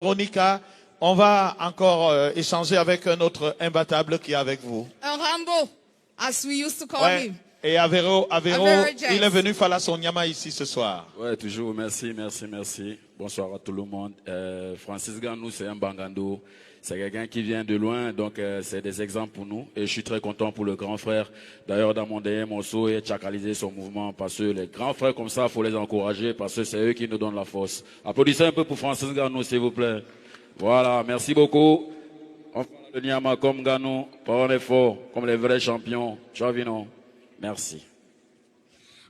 Véronica, on va encore échanger avec un autre imbattable qui est avec vous. Un Rambo, as we used to call Ouais. him. Et Avero, Jess. il est venu faire la Sonyama ici ce soir. Ouais, toujours, merci. Bonsoir à tout le monde. Francis Ganou, c'est un Bangando. C'est quelqu'un qui vient de loin, donc c'est des exemples pour nous. Et je suis très content pour le grand frère. D'ailleurs, dans mon dernier morceau, il a chacalisé son mouvement parce que les grands frères comme ça, il faut les encourager parce que c'est eux qui nous donnent la force. Applaudissez un peu pour Francis Ganou, s'il vous plaît. Voilà, merci beaucoup. On fait le Niama comme Ganou, parole est fort, comme les vrais champions. Ciao, Vino. Merci.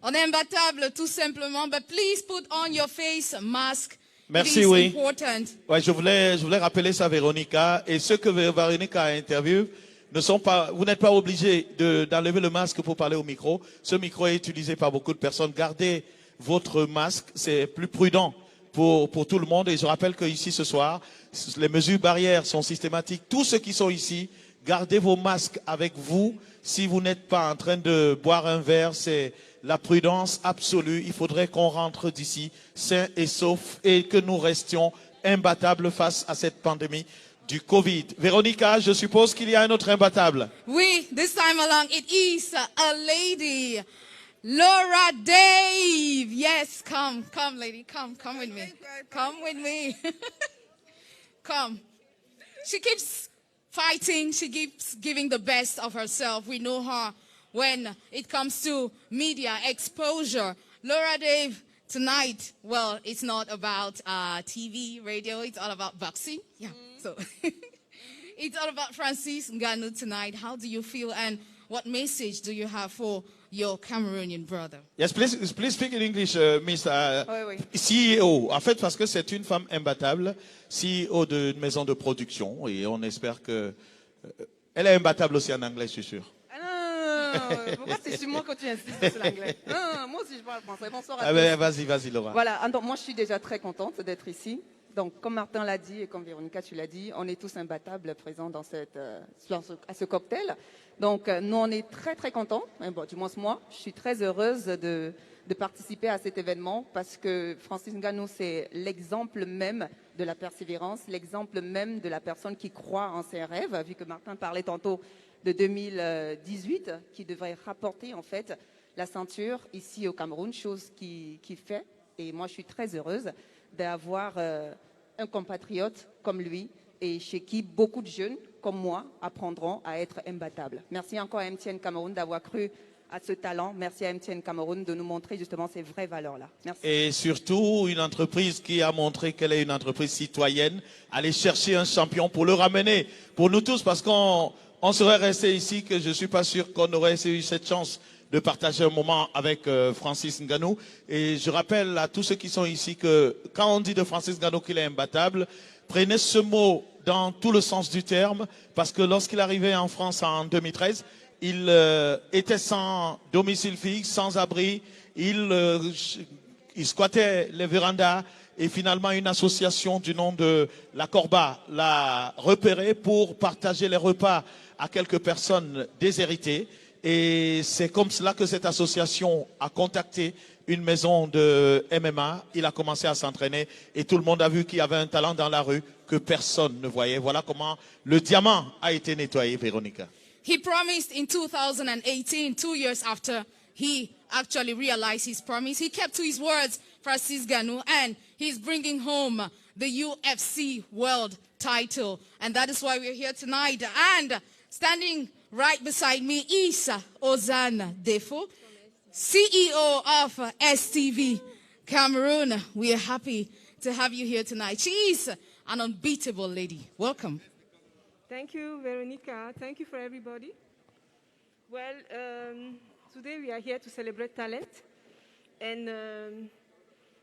On est imbattable, tout simplement. But please put on your face mask. Merci, It is oui. important. Ouais, je voulais rappeler ça, Véronica. Et ceux que Véronica a interviewé ne sont pas, vous n'êtes pas obligés d'enlever le masque pour parler au micro. Ce micro est utilisé par beaucoup de personnes. Gardez votre masque, c'est plus prudent pour tout le monde. Et je rappelle qu'ici ce soir, les mesures barrières sont systématiques. Tous ceux qui sont ici, gardez vos masques avec vous. Si vous n'êtes pas en train de boire un verre, c'est la prudence absolue. Il faudrait qu'on rentre d'ici sains et saufs et que nous restions imbattables face à cette pandémie du Covid. Véronica, je suppose qu'il y a un autre imbattable. Oui, this time along, it is a lady. Laura Dave. Yes, come, lady. Come with me. Come with me. Come. She keeps fighting. She keeps giving the best of herself. We know her when it comes to media exposure. Laura Dave, tonight, well, it's not about TV, radio. It's all about boxing. Yeah. So it's all about Francis Ngannou tonight. How do you feel and what message do you have for your Cameroonian brother? Yes, please speak in English, Miss Oui. CEO. En fait, parce que c'est une femme imbattable, CEO d'une maison de production, et on espère que elle est imbattable aussi en anglais, je suis sûr. Non, pourquoi c'est sur moi que tu insistes sur l'anglais? Non, moi aussi je parle français. Bonsoir à tous. Ben, vas-y, Laura. Voilà, donc moi je suis déjà très contente d'être ici. Donc comme Martin l'a dit et comme Véronica tu l'as dit, on est tous imbattables présents dans à ce cocktail. Donc nous on est très très contents, bon, du moins moi, je suis très heureuse de participer à cet événement parce que Francis Ngannou c'est l'exemple même de la persévérance, l'exemple même de la personne qui croit en ses rêves, vu que Martin parlait tantôt de 2018 qui devrait rapporter en fait la ceinture ici au Cameroun, chose qu'il fait. Et moi, je suis très heureuse d'avoir un compatriote comme lui et chez qui beaucoup de jeunes comme moi apprendront à être imbattables. Merci encore à MTN Cameroun d'avoir cru à ce talent. Merci à MTN Cameroun de nous montrer justement ces vraies valeurs-là. Merci. Et surtout, une entreprise qui a montré qu'elle est une entreprise citoyenne, aller chercher un champion pour le ramener, pour nous tous, parce qu'on serait resté ici, que je ne suis pas sûr qu'on aurait eu cette chance de partager un moment avec Francis Ngannou. Et je rappelle à tous ceux qui sont ici que quand on dit de Francis Ngannou qu'il est imbattable, prenez ce mot dans tout le sens du terme, parce que lorsqu'il arrivait en France en 2013, il était sans domicile fixe, sans abri, il squattait les vérandas, et finalement une association du nom de la Corba l'a repéré pour partager les repas à quelques personnes déshéritées. Et c'est comme cela que cette association a contacté une maison de MMA. Il a commencé à s'entraîner et tout le monde a vu qu'il y avait un talent dans la rue que personne ne voyait. Voilà comment le diamant a été nettoyé, Véronica. He promised in 2018, 2 years after he actually realized his promise. He kept to his words, Francis Ngannou, and he's bringing home the UFC world title. And that is why we're here tonight. And standing right beside me is Ozan Defo, CEO of STV Cameroon. We are happy to have you here tonight. She is an unbeatable lady. Welcome. Thank you, Veronica. Thank you for everybody. Well, today we are here to celebrate talent. And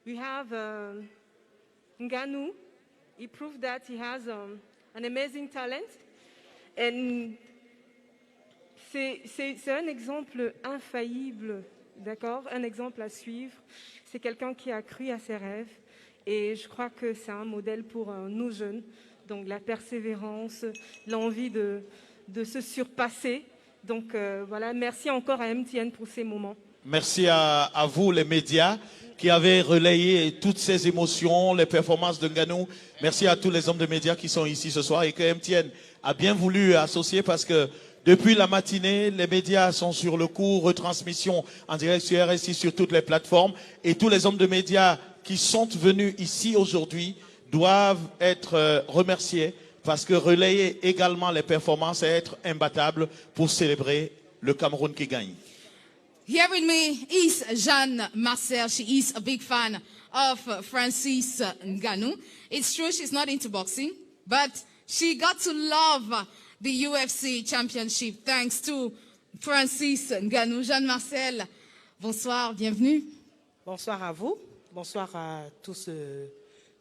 we have Ngannou. He proved that he has an amazing talent. And c'est un exemple infaillible, d'accord? Un exemple à suivre. C'est quelqu'un qui a cru à ses rêves. Et je crois que c'est un modèle pour nous jeunes. Donc la persévérance, l'envie de se surpasser. Donc voilà, merci encore à MTN pour ces moments. Merci à vous, les médias, qui avez relayé toutes ces émotions, les performances de Nganou. Merci à tous les hommes de médias qui sont ici ce soir et que MTN a bien voulu associer parce que depuis la matinée, les médias sont sur le coup, retransmission en direct sur RSI, sur toutes les plateformes. Et tous les hommes de médias qui sont venus ici aujourd'hui doivent être remerciés parce que relayer également les performances et être imbattables pour célébrer le Cameroun qui gagne. Here with me is Jeanne Marcel. She is a big fan of Francis Ngannou. It's true she's not into boxing, but she got to love the UFC championship thanks to Francis Ngannou. Jeanne Marcel, bonsoir, bienvenue. Bonsoir à vous, bonsoir à tout ce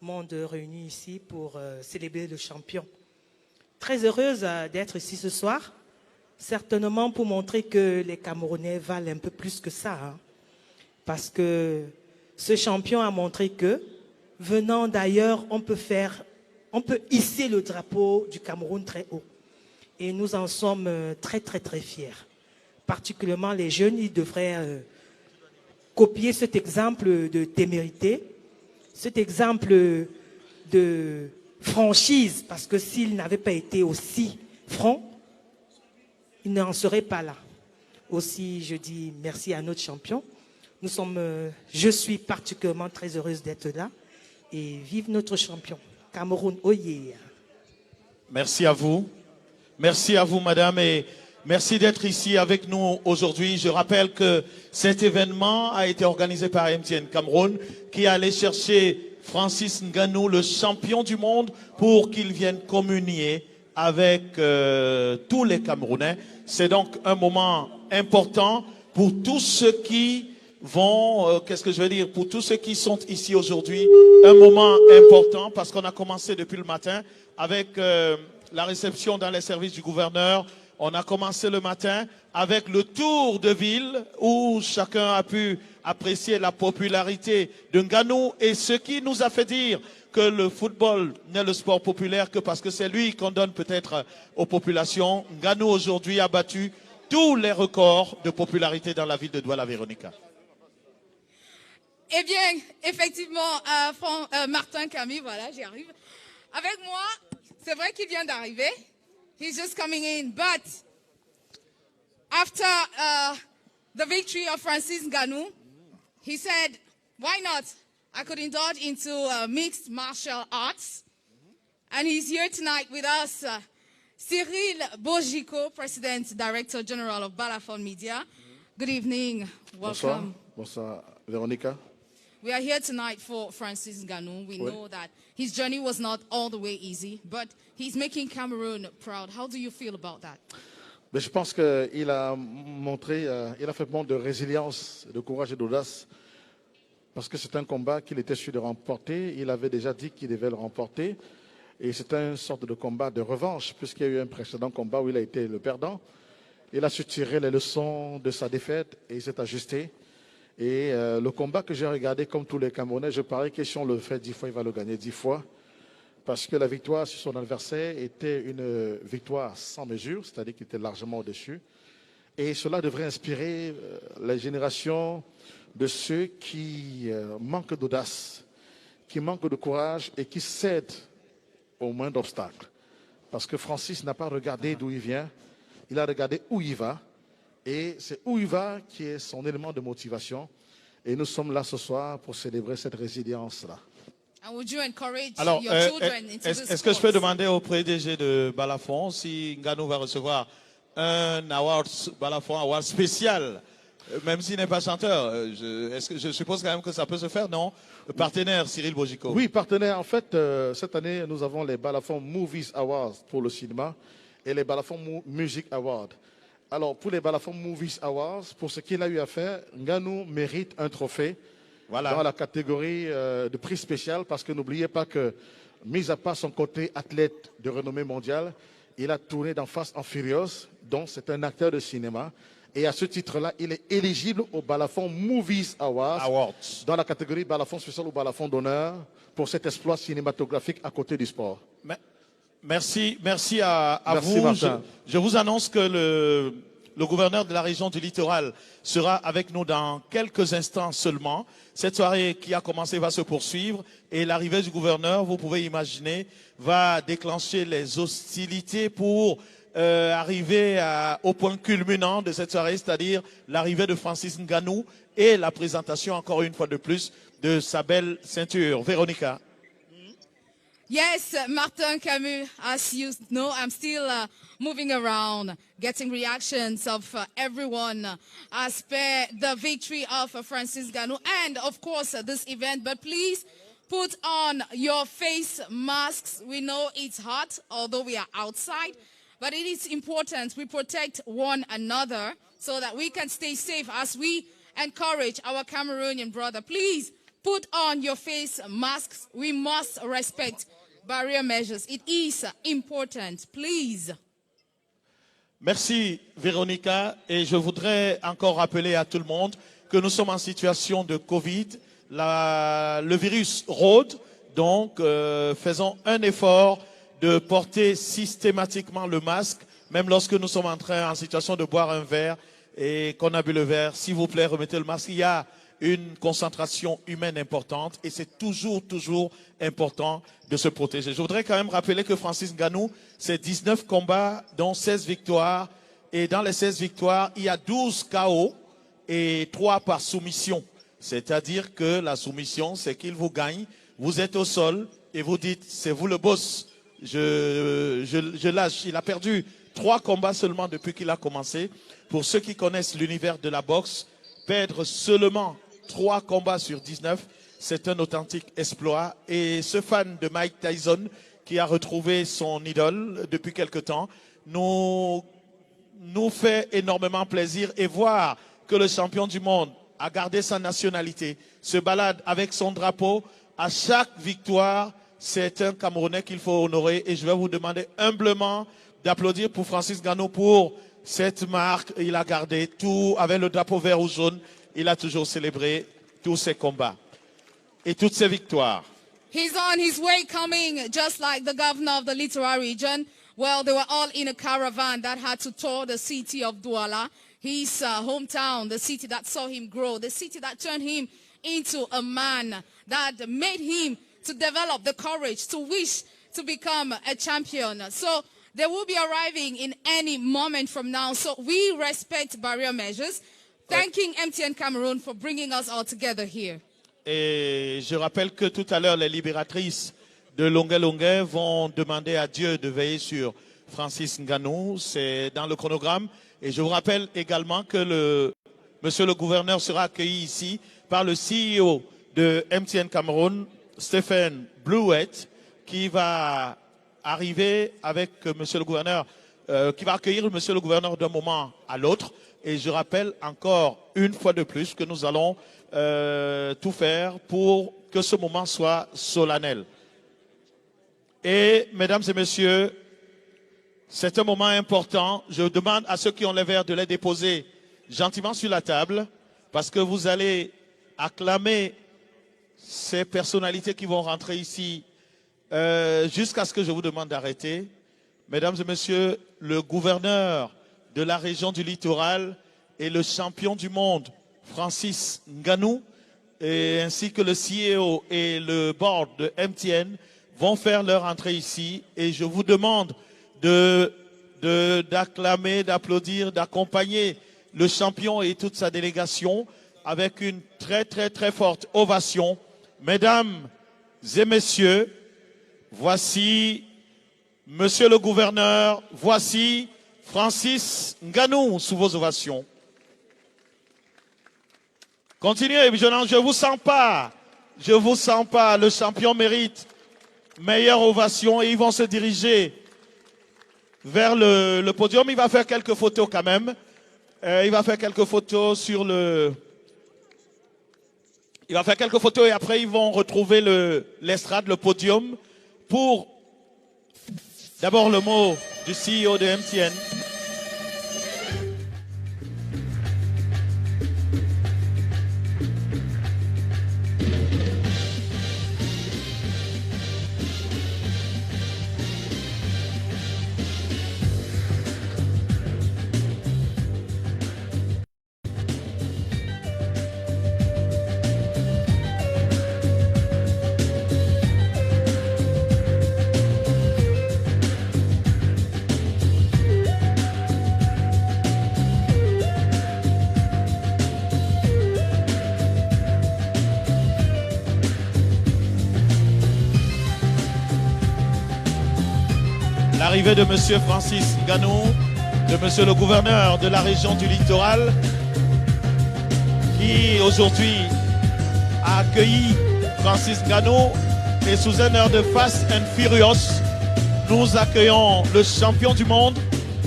monde réuni ici pour célébrer le champion. Très heureuse d'être ici ce soir. Certainement pour montrer que les Camerounais valent un peu plus que ça. Hein. Parce que ce champion a montré que, venant d'ailleurs, on peut hisser le drapeau du Cameroun très haut. Et nous en sommes très, très, très fiers. Particulièrement les jeunes, ils devraient copier cet exemple de témérité, cet exemple de franchise, parce que s'ils n'avaient pas été aussi francs, il n'en serait pas là. Aussi, je dis merci à notre champion. Je suis particulièrement très heureuse d'être là. Et vive notre champion. Cameroun, oh yeah. Merci à vous. Merci à vous, madame, et merci d'être ici avec nous aujourd'hui. Je rappelle que cet événement a été organisé par MTN Cameroun, qui est allé chercher Francis Ngannou, le champion du monde, pour qu'il vienne communier avec tous les Camerounais. C'est donc un moment important pour tous ceux qui vont, pour tous ceux qui sont ici aujourd'hui, un moment important parce qu'on a commencé depuis le matin avec la réception dans les services du gouverneur. On a commencé le matin avec le tour de ville où chacun a pu apprécier la popularité de Ngannou et ce qui nous a fait dire que le football n'est le sport populaire que parce que c'est lui qu'on donne peut-être aux populations. Ngannou aujourd'hui a battu tous les records de popularité dans la ville de Douala, Véronica. Eh bien, effectivement, Martin Camille, voilà, j'y arrive. Avec moi, c'est vrai qu'il vient d'arriver. He's just coming in. But after the victory of Francis Ngannou, he said, why not? I could indulge into mixed martial arts. And he's here tonight with us, Cyril Bojico, President, Director General of Balafon Media. Good evening. Welcome. Bonsoir, Véronica. We are here tonight for Francis Ngannou. We know that his journey was not all the way easy, but he's making Cameroon proud. How do you feel about that? Mais je pense qu'il a montré, il a fait montre de résilience, de courage et d'audace, parce que c'est un combat qu'il était sûr de remporter. Il avait déjà dit qu'il devait le remporter. Et c'est une sorte de combat de revanche, puisqu'il y a eu un précédent combat où il a été le perdant. Il a su tirer les leçons de sa défaite et il s'est ajusté. Et le combat que j'ai regardé, comme tous les Camerounais, je parie que si on le fait 10 fois, il va le gagner 10 fois. Parce que la victoire sur son adversaire était une victoire sans mesure, c'est-à-dire qu'il était largement au-dessus. Et cela devrait inspirer les générations de ceux qui manquent d'audace, qui manquent de courage et qui cèdent au moindre obstacle. Parce que Francis n'a pas regardé d'où il vient, il a regardé où il va. Et c'est où il va qui est son élément de motivation. Et nous sommes là ce soir pour célébrer cette résilience-là. Alors, est-ce que je peux demander au PDG de Balafon si Ngannou va recevoir un award, Balafon Award spécial, même s'il n'est pas chanteur? Je suppose quand même que ça peut se faire, non? Partenaire, Cyril Bojico. Oui, partenaire. En fait, cette année, nous avons les Balafon Movies Awards pour le cinéma et les Balafon Music Awards. Alors, pour les Balafon Movies Awards, pour ce qu'il a eu à faire, Ngannou mérite un trophée dans la catégorie de prix spécial, parce que n'oubliez pas que, mis à part son côté athlète de renommée mondiale, il a tourné dans Fast and Furious, donc c'est un acteur de cinéma. Et à ce titre-là, il est éligible au Balafon Movies Awards dans la catégorie Balafon spécial ou Balafon d'honneur pour cet exploit cinématographique à côté du sport. Merci à vous. Martin. Je vous annonce que le gouverneur de la région du littoral, sera avec nous dans quelques instants seulement. Cette soirée qui a commencé va se poursuivre et l'arrivée du gouverneur, vous pouvez imaginer, va déclencher les hostilités pour arriver au point culminant de cette soirée, c'est-à-dire l'arrivée de Francis Ngannou et la présentation, encore une fois de plus, de sa belle ceinture. Véronica. Yes, Martin Camus, as you know, I'm still moving around, getting reactions of everyone as per the victory of Francis Ngannou and, of course, this event. But please put on your face masks. We know it's hot, although we are outside. But it is important we protect one another so that we can stay safe as we encourage our Cameroonian brother. Please put on your face masks. We must respect barrier measures. It is important. Please. Merci Véronica. Et je voudrais encore rappeler à tout le monde que nous sommes en situation de Covid. Le virus rôde. Donc, faisons un effort de porter systématiquement le masque, même lorsque nous sommes en situation de boire un verre et qu'on a bu le verre. S'il vous plaît, remettez le masque. Il y a une concentration humaine importante et c'est toujours important de se protéger. Je voudrais quand même rappeler que Francis Ngannou, c'est 19 combats, dont 16 victoires. Et dans les 16 victoires, il y a 12 KO et 3 par soumission. C'est-à-dire que la soumission, c'est qu'il vous gagne. Vous êtes au sol et vous dites, c'est vous le boss. Je lâche. Il a perdu 3 combats seulement depuis qu'il a commencé. Pour ceux qui connaissent l'univers de la boxe, perdre seulement 3 combats sur 19, c'est un authentique exploit. Et ce fan de Mike Tyson, qui a retrouvé son idole depuis quelque temps, nous fait énormément plaisir. Et voir que le champion du monde a gardé sa nationalité, se balade avec son drapeau, à chaque victoire, c'est un Camerounais qu'il faut honorer. Et je vais vous demander humblement d'applaudir pour Francis Ngannou pour cette marque. Il a gardé tout avec le drapeau vert ou jaune. Il a toujours célébré tous ses combats et toutes ses victoires. He's on his way coming, just like the governor of the Littoral region. Well, they were all in a caravan that had to tour the city of Douala, his hometown, the city that saw him grow, the city that turned him into a man, that made him to develop the courage to wish to become a champion. So they will be arriving in any moment from now. So we respect barrier measures. Thanking MTN Cameroon for bringing us all together here. Et je rappelle que tout à l'heure, les libératrices de Longué Longué vont demander à Dieu de veiller sur Francis Ngannou. C'est dans le chronogramme. Et je vous rappelle également que monsieur le gouverneur sera accueilli ici par le CEO de MTN Cameroun, Stephen Blouet, qui va arriver avec monsieur le gouverneur, qui va accueillir monsieur le gouverneur d'un moment à l'autre. Et je rappelle encore une fois de plus que nous allons tout faire pour que ce moment soit solennel. Et mesdames et messieurs, c'est un moment important. Je demande à ceux qui ont les verres de les déposer gentiment sur la table parce que vous allez acclamer ces personnalités qui vont rentrer ici jusqu'à ce que je vous demande d'arrêter. Mesdames et messieurs, le gouverneur de la région du littoral et le champion du monde, Francis Ngannou, et ainsi que le CEO et le board de MTN vont faire leur entrée ici. Et je vous demande d'acclamer, d'applaudir, d'accompagner le champion et toute sa délégation avec une très forte ovation. Mesdames et messieurs, voici monsieur le gouverneur, voici Francis Ngannou sous vos ovations. Continuez, je vous sens pas. Je vous sens pas. Le champion mérite meilleure ovation et ils vont se diriger vers le podium. Il va faire quelques photos quand même. Il va faire quelques photos sur le... Il va faire quelques photos et après ils vont retrouver l'estrade, le podium pour d'abord le mot du CEO de MTN. l'arrivée de Monsieur Francis Nganou, de Monsieur le gouverneur de la région du littoral, qui aujourd'hui a accueilli Francis Nganou. Et sous un air de Fast and Furious, nous accueillons le champion du monde,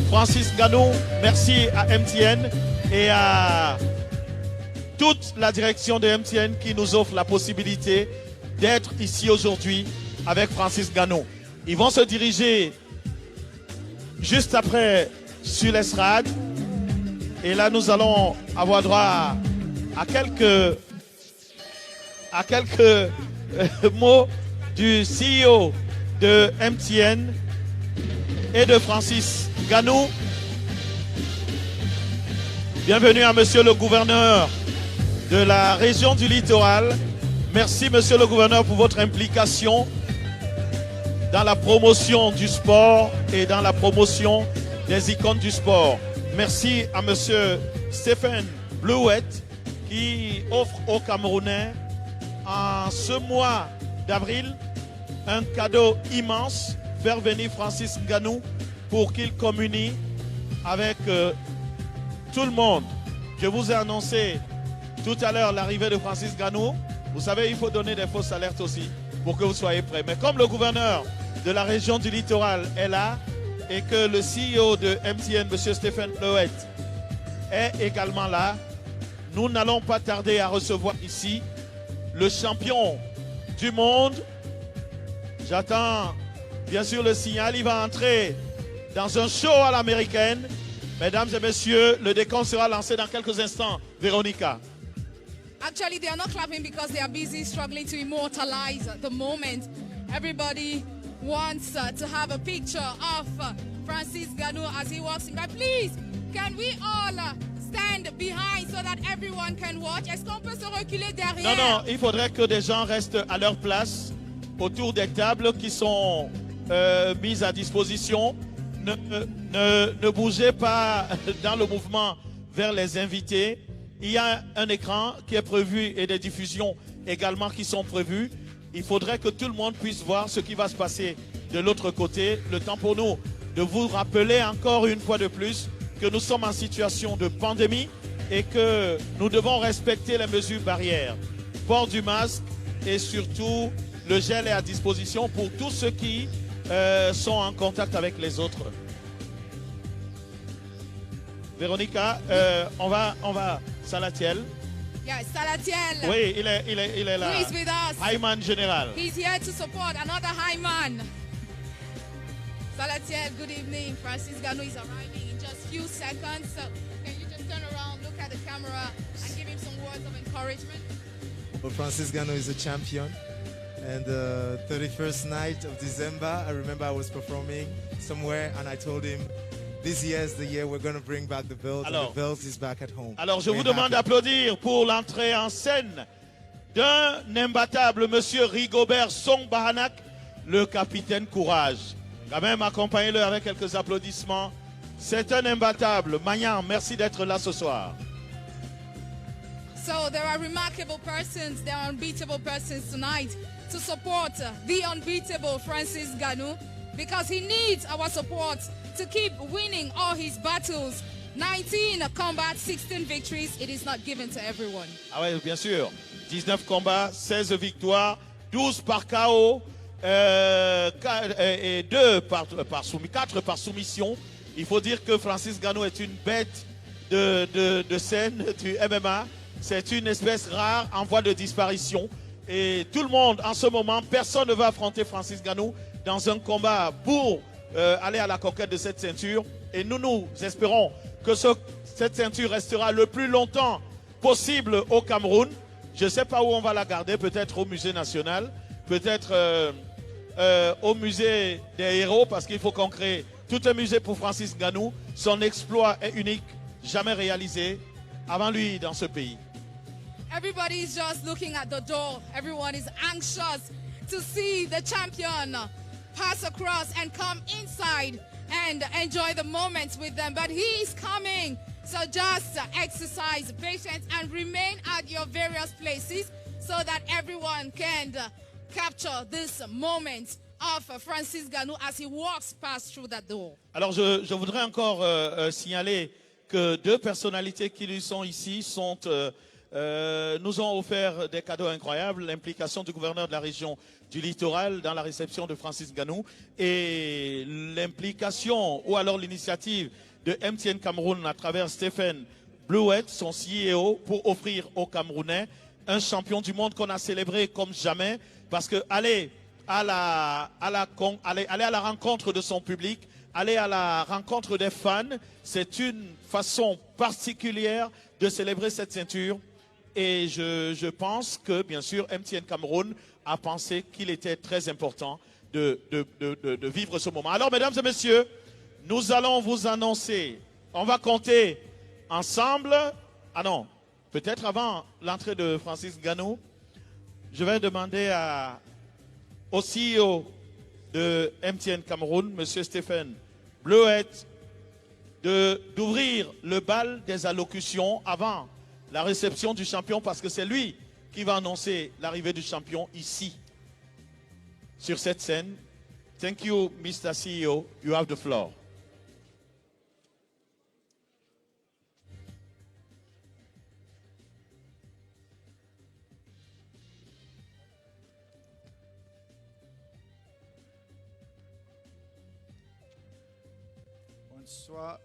Francis Nganou. Merci à MTN et à toute la direction de MTN qui nous offre la possibilité d'être ici aujourd'hui avec Francis Nganou. Ils vont se diriger juste après sur l'estrade. Et là, nous allons avoir droit à quelques mots du CEO de MTN et de Francis Nganou. Bienvenue à Monsieur le gouverneur de la région du littoral. Merci Monsieur le gouverneur pour votre implication dans la promotion du sport et dans la promotion des icônes du sport. Merci à Monsieur Stéphane Bleuet qui offre aux Camerounais en ce mois d'avril un cadeau immense, faire venir Francis Nganou pour qu'il communie avec tout le monde. Je vous ai annoncé tout à l'heure l'arrivée de Francis Nganou. Vous savez, il faut donner des fausses alertes aussi pour que vous soyez prêts. Mais comme le gouverneur de la région du littoral est là et que le CEO de MTN, M. Stéphane Bleuet, est également là, nous n'allons pas tarder à recevoir ici le champion du monde. J'attends bien sûr le signal. Il va entrer dans un show à l'américaine. Mesdames et messieurs, le décompte sera lancé dans quelques instants. Véronica. Actually, they are not clapping because they are busy struggling to immortalize the moment. Everybody wants to have a picture of Francis Nganou as he walks in. But please, can we all stand behind so that everyone can watch? Est-ce qu'on peut se reculer derrière? Non, il faudrait que des gens restent à leur place autour des tables qui sont mises à disposition. Ne bougez pas dans le mouvement vers les invités. Il y a un écran qui est prévu et des diffusions également qui sont prévues. Il faudrait que tout le monde puisse voir ce qui va se passer de l'autre côté. Le temps pour nous de vous rappeler encore une fois de plus que nous sommes en situation de pandémie et que nous devons respecter les mesures barrières. Port du masque et surtout le gel est à disposition pour tous ceux qui sont en contact avec les autres. Véronica, on va, Salatiel. Yes, Salatiel. Oui, il est là. Who is with us? Highman Général. He's here to support another high man. Salatiel, good evening. Francis Nganou is arriving in just few seconds. So can you just turn around, look at the camera, and give him some words of encouragement? Well, Francis Nganou is a champion. And the 31st night of December, I remember I was performing somewhere and I told him, this year is the year we're going to bring back the belt. And the belt is back at home. Alors, je vous demande d'applaudir pour l'entrée en scène d'un imbattable, Monsieur Rigobert Song-Bahanak, le capitaine Courage. Quand même, accompagnez-le avec quelques applaudissements. C'est un imbattable. Magnan, merci d'être là ce soir. So there are remarkable persons, there are unbeatable persons tonight to support the unbeatable Francis Nganou because he needs our support to keep winning all his battles. 19 combats, 16 victories. It is not given to everyone. Ah oui, bien sûr. 19 combats, 16 victoires, 12 par KO, et 4 par soumission. Il faut dire que Francis Nganou est une bête de scène du MMA. C'est une espèce rare en voie de disparition. Et tout le monde, en ce moment, personne ne va affronter Francis Nganou dans un combat pour aller à la conquête de cette ceinture. Et nous espérons que cette ceinture restera le plus longtemps possible au Cameroun. Je ne sais pas où on va la garder, peut-être au musée national, peut-être au musée des héros, parce qu'il faut qu'on crée tout un musée pour Francis Nganou. Son exploit est unique, jamais réalisé avant lui dans ce pays. Everybody is just looking at the door. Everyone is anxious to see the champion pass across and come inside and enjoy the moments with them. But he is coming. So just exercise patience and remain at your various places so that everyone can capture this moment of Francis Ngannou as he walks past through that door. Alors je voudrais encore signaler que deux personnalités qui lui sont ici nous ont offert des cadeaux incroyables. L'implication du gouverneur de la région du littoral dans la réception de Francis Ngannou et l'implication ou alors l'initiative de MTN Cameroun à travers Stephen Blewett, son CEO, pour offrir aux Camerounais un champion du monde qu'on a célébré comme jamais, parce que aller à la rencontre de son public, aller à la rencontre des fans, c'est une façon particulière de célébrer cette ceinture. Et je pense que, bien sûr, MTN Cameroun a pensé qu'il était très important de vivre ce moment. Alors, mesdames et messieurs, nous allons vous annoncer, on va compter ensemble. Ah non, peut-être avant l'entrée de Francis Ngannou, je vais demander au CEO de MTN Cameroun, M. Stephen Bleuet, d'ouvrir le bal des allocutions avant la réception du champion, parce que c'est lui qui va annoncer l'arrivée du champion ici, sur cette scène. Thank you, Mr. CEO. You have the floor.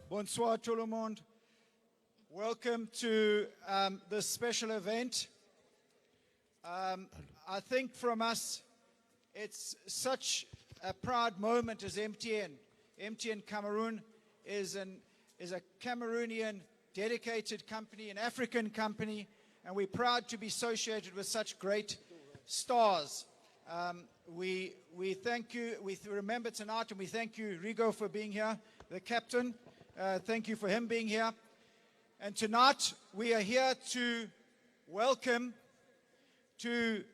Bonsoir tout le monde. Welcome to this special event. I think from us, it's such a proud moment as MTN. MTN Cameroon is a Cameroonian dedicated company, an African company, and we're proud to be associated with such great stars. We thank you. We remember tonight, and we thank you, Rigo, for being here, the captain. Thank you for him being here. And tonight we are here to welcome, to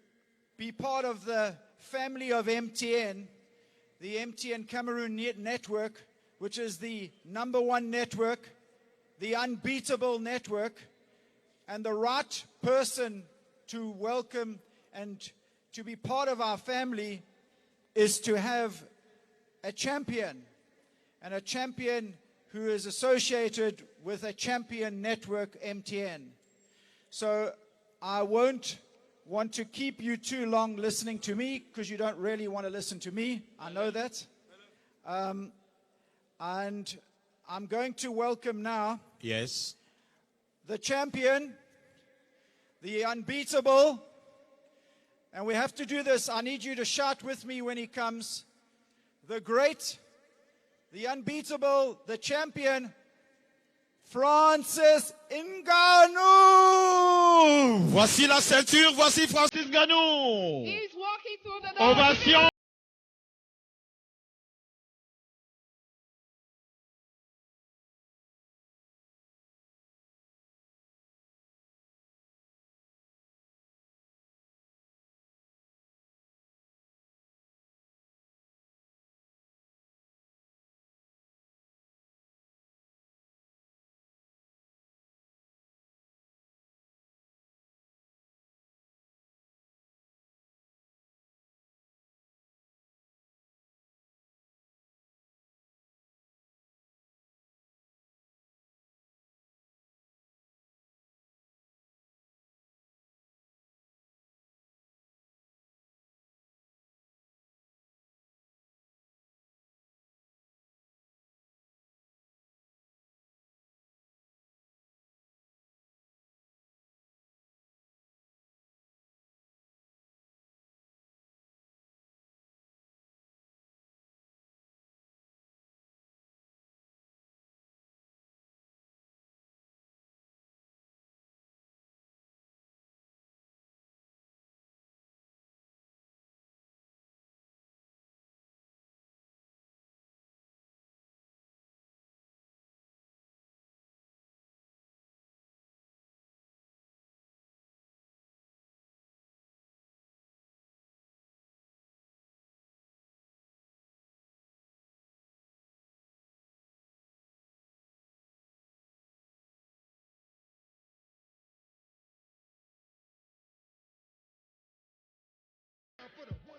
be part of the family of MTN, the MTN Cameroon network, which is the #1 network, the unbeatable network, and the right person to welcome and to be part of our family is to have a champion, and a champion who is associated with a champion network, MTN. So I won't want to keep you too long listening to me, because you don't really want to listen to me. I know that. And I'm going to welcome now Yes. the champion, the unbeatable, and we have to do this. I need you to shout with me when he comes. The great, the unbeatable, the champion, Francis Ngannou. Voici la ceinture, voici Francis Ngannou. He's walking through the door. Ovation.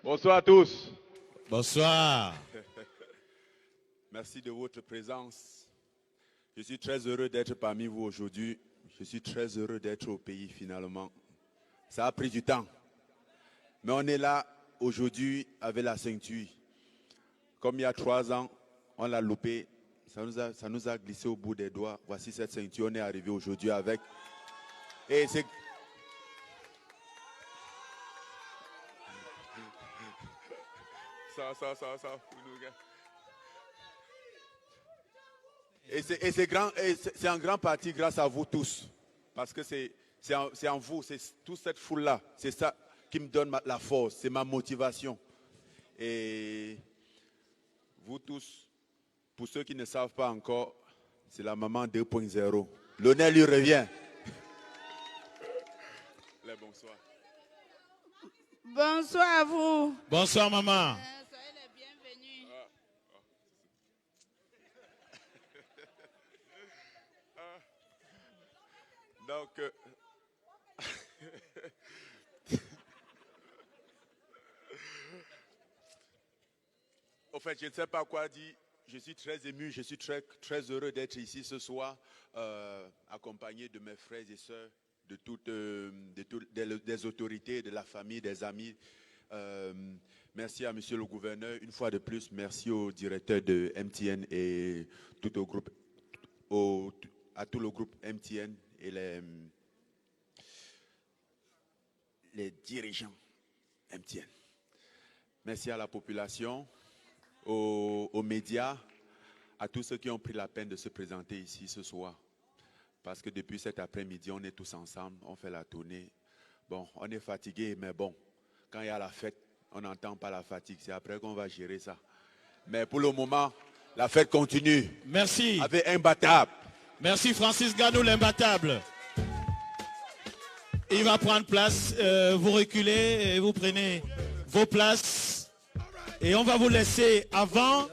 Bonsoir à tous. Bonsoir. Merci de votre présence. Je suis très heureux d'être parmi vous aujourd'hui. Je suis très heureux d'être au pays finalement. Ça a pris du temps. Mais on est là aujourd'hui avec la ceinture. Comme il y a 3 ans, on l'a loupé. Ça nous a glissé au bout des doigts. Voici cette ceinture. On est arrivé aujourd'hui avec. Et c'est. Ça. Et c'est en grande partie grâce à vous tous. Parce que c'est en vous, c'est toute cette foule-là. C'est ça qui me donne la force, c'est ma motivation. Et vous tous, pour ceux qui ne savent pas encore, c'est la maman 2.0. L'honneur lui revient. Bonsoir. Bonsoir à vous. Bonsoir, maman. Soyez les bienvenus. Donc, au fait, je ne sais pas quoi dire. Je suis très ému, je suis très heureux d'être ici ce soir, accompagné de mes frères et sœurs, des autorités, de la famille, des amis. Merci à monsieur le gouverneur. Une fois de plus, merci au directeur de MTN et tout au groupe, à tout le groupe MTN et les dirigeants MTN. Merci à la population, aux médias, à tous ceux qui ont pris la peine de se présenter ici ce soir. Parce que depuis cet après-midi, on est tous ensemble, on fait la tournée. Bon, on est fatigué, mais bon, quand il y a la fête, on n'entend pas la fatigue. C'est après qu'on va gérer ça. Mais pour le moment, la fête continue. Merci. Avec Imbattable. Merci Francis Nganou, l'imbattable. Il va prendre place. Vous reculez et vous prenez vos places. Et on va vous laisser avant,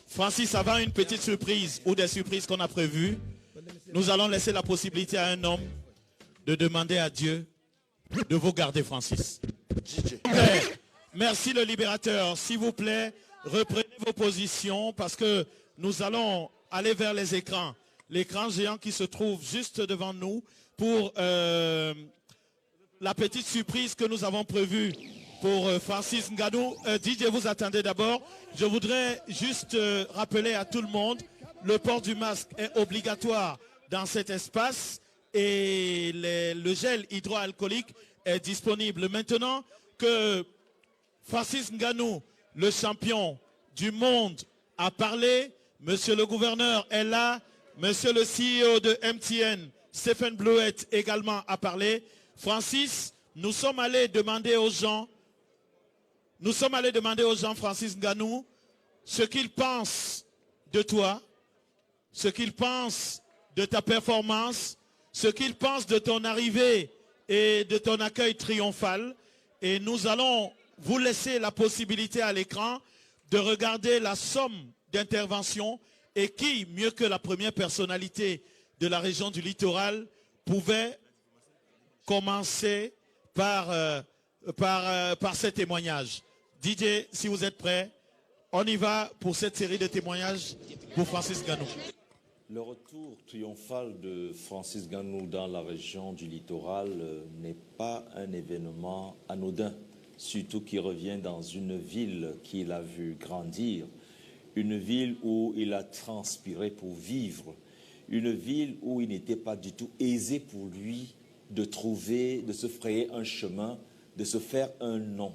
Francis, avant une petite surprise ou des surprises qu'on a prévues. Nous allons laisser la possibilité à un homme de demander à Dieu de vous garder, Francis. Merci le libérateur. S'il vous plaît, reprenez vos positions parce que nous allons aller vers les écrans. L'écran géant qui se trouve juste devant nous pour la petite surprise que nous avons prévue pour Francis Nganou. DJ, vous attendez d'abord. Je voudrais juste rappeler à tout le monde, le port du masque est obligatoire dans cet espace et le gel hydroalcoolique est disponible. Maintenant que Francis Nganou, le champion du monde, a parlé, monsieur le gouverneur est là, monsieur le CEO de MTN, Stephen Bleuette également a parlé. Francis, nous sommes allés demander aux gens, Francis Nganou, ce qu'ils pensent de toi, ce qu'ils pensent de ta performance, ce qu'ils pensent de ton arrivée et de ton accueil triomphal. Et nous allons vous laisser la possibilité à l'écran de regarder la somme d'intervention et qui, mieux que la première personnalité de la région du littoral, pouvait commencer par ces témoignages. DJ, si vous êtes prêts, on y va pour cette série de témoignages pour Francis Nganou. Le retour triomphal de Francis Nganou dans la région du littoral n'est pas un événement anodin, surtout qu'il revient dans une ville qu'il a vu grandir, une ville où il a transpiré pour vivre, une ville où il n'était pas du tout aisé pour lui de trouver, de se frayer un chemin, de se faire un nom.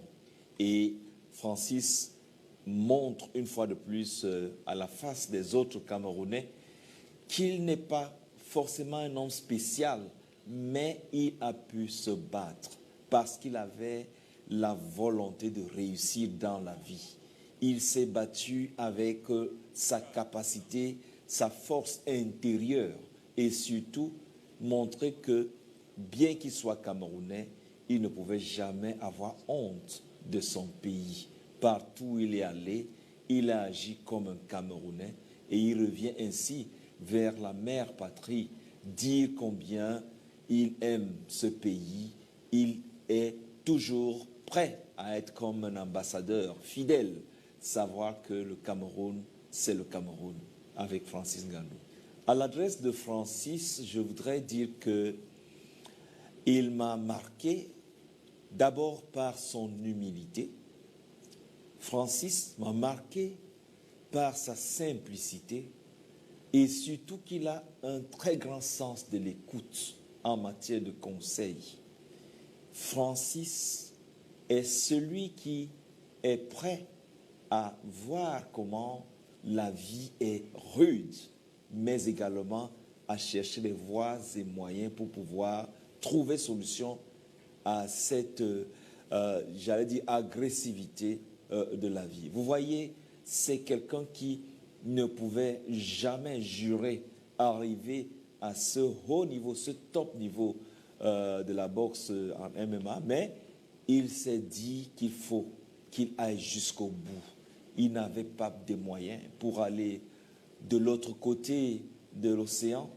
Et Francis montre une fois de plus à la face des autres Camerounais qu'il n'est pas forcément un homme spécial, mais il a pu se battre parce qu'il avait la volonté de réussir dans la vie. Il s'est battu avec sa capacité, sa force intérieure et surtout montrer que bien qu'il soit camerounais, il ne pouvait jamais avoir honte de son pays. Partout où il est allé, il a agi comme un Camerounais et il revient ainsi vers la mère patrie, dire combien il aime ce pays, il est toujours prêt à être comme un ambassadeur fidèle savoir que le Cameroun, c'est le Cameroun, avec Francis Ngannou. À l'adresse de Francis, je voudrais dire que il m'a marqué d'abord par son humilité. Francis m'a marqué par sa simplicité et surtout qu'il a un très grand sens de l'écoute en matière de conseil. Francis est celui qui est prêt à voir comment la vie est rude, mais également à chercher les voies et moyens pour pouvoir trouver solution à cette, j'allais dire, agressivité de la vie. Vous voyez, c'est quelqu'un qui ne pouvait jamais jurer arriver à ce haut niveau, ce top niveau de la boxe en MMA, mais il s'est dit qu'il faut qu'il aille jusqu'au bout. Il n'avait pas de moyens pour aller de l'autre côté de l'océan.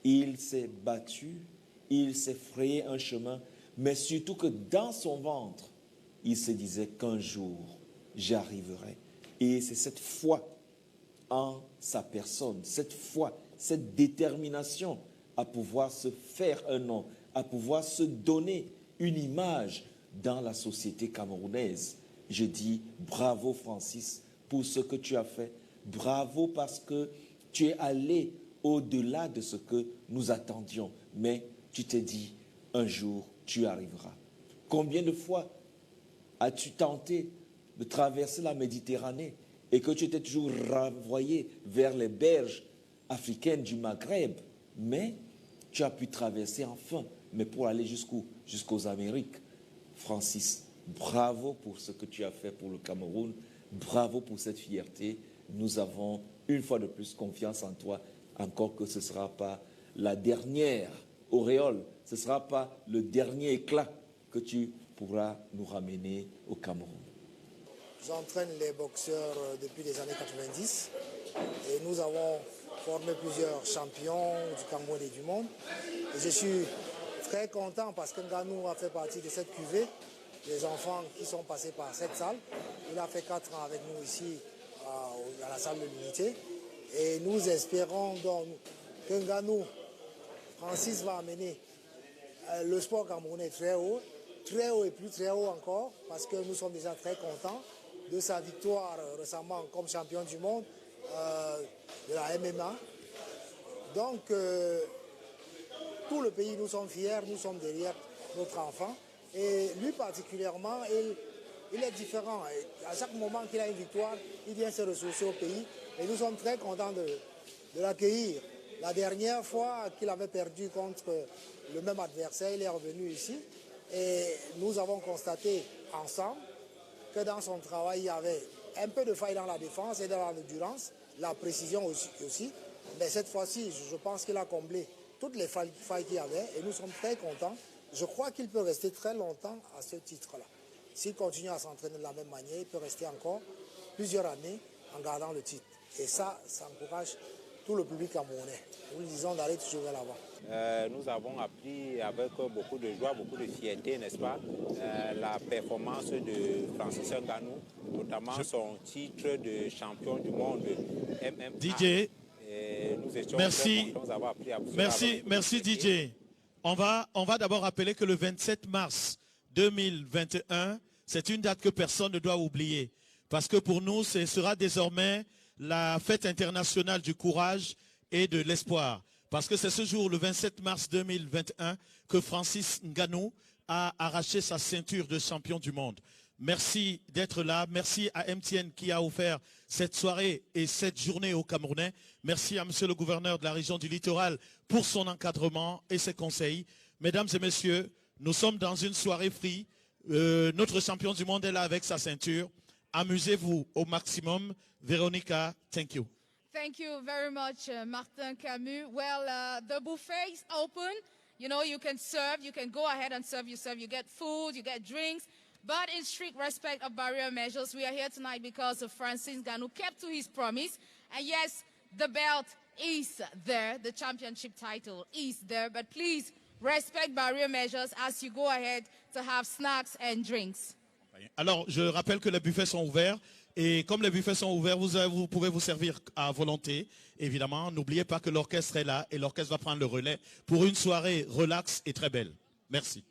Il s'est battu, il s'est frayé un chemin, mais surtout que dans son ventre, il se disait qu'un jour, j'arriverai. Et c'est cette foi en sa personne, cette foi, cette détermination à pouvoir se faire un nom, à pouvoir se donner une image dans la société camerounaise. Je dis bravo Francis pour ce que tu as fait. Bravo parce que tu es allé au-delà de ce que nous attendions. Mais tu t'es dit, un jour, tu arriveras. Combien de fois as-tu tenté de traverser la Méditerranée et que tu étais toujours renvoyé vers les berges africaines du Maghreb, mais tu as pu traverser enfin, mais pour aller jusqu'où? Jusqu'aux Amériques. Francis, bravo pour ce que tu as fait pour le Cameroun, bravo pour cette fierté. Nous avons une fois de plus confiance en toi, encore que ce ne sera pas la dernière auréole, ce ne sera pas le dernier éclat que tu pourras nous ramener au Cameroun. J'entraîne les boxeurs depuis les années 90 et nous avons formé plusieurs champions du Cameroun et du monde. Et je suis très content parce que Ngannou a fait partie de cette cuvée, les enfants qui sont passés par cette salle. Il a fait 4 ans avec nous ici à la salle de l'Unité. Et nous espérons donc que Ngannou, Francis va amener le sport camerounais très haut et plus très haut encore, parce que nous sommes déjà très contents de sa victoire récemment comme champion du monde de la MMA. Donc, tout le pays, nous sommes fiers, nous sommes derrière notre enfant. Et lui particulièrement, il est différent. Et à chaque moment qu'il a une victoire, il vient se ressourcer au pays. Et nous sommes très contents de l'accueillir. La dernière fois qu'il avait perdu contre le même adversaire, il est revenu ici. Et nous avons constaté ensemble que dans son travail, il y avait un peu de faille dans la défense et dans l'endurance, la précision aussi. Mais cette fois-ci, je pense qu'il a comblé toutes les failles qu'il y avait et nous sommes très contents. Je crois qu'il peut rester très longtemps à ce titre-là. S'il continue à s'entraîner de la même manière, il peut rester encore plusieurs années en gardant le titre. Et ça encourage tout le public camerounais. Nous lui disons d'aller toujours vers l'avant. Nous avons appris avec beaucoup de joie, beaucoup de fierté, n'est-ce pas, la performance de Francis Ngannou, notamment son titre de champion du monde MMA. DJ, nous étions merci. très contents d'avoir appris à Merci DJ. On va d'abord rappeler que le 27 mars 2021, c'est une date que personne ne doit oublier. Parce que pour nous, ce sera désormais la fête internationale du courage et de l'espoir. Parce que c'est ce jour, le 27 mars 2021, que Francis Ngannou a arraché sa ceinture de champion du monde. Merci d'être là. Merci à MTN qui a offert cette soirée et cette journée aux Camerounais. Merci à monsieur le gouverneur de la région du Littoral pour son encadrement et ses conseils. Mesdames et messieurs, nous sommes dans une soirée free. Notre champion du monde est là avec sa ceinture. Amusez-vous au maximum. Véronica, thank you. Thank you very much, Martin Camus. Well, the buffet is open. You know, you can serve. You can go ahead and serve yourself. You get food, you get drinks. But in strict respect of barrier measures, we are here tonight because of Francis Ngannou kept to his promise. And yes, the belt is there. The championship title is there. But please respect barrier measures as you go ahead to have snacks and drinks. Alors, je rappelle que les buffets sont ouverts. Et comme les buffets sont ouverts, vous pouvez vous servir à volonté. Évidemment, n'oubliez pas que l'orchestre est là et l'orchestre va prendre le relais pour une soirée relax et très belle. Merci.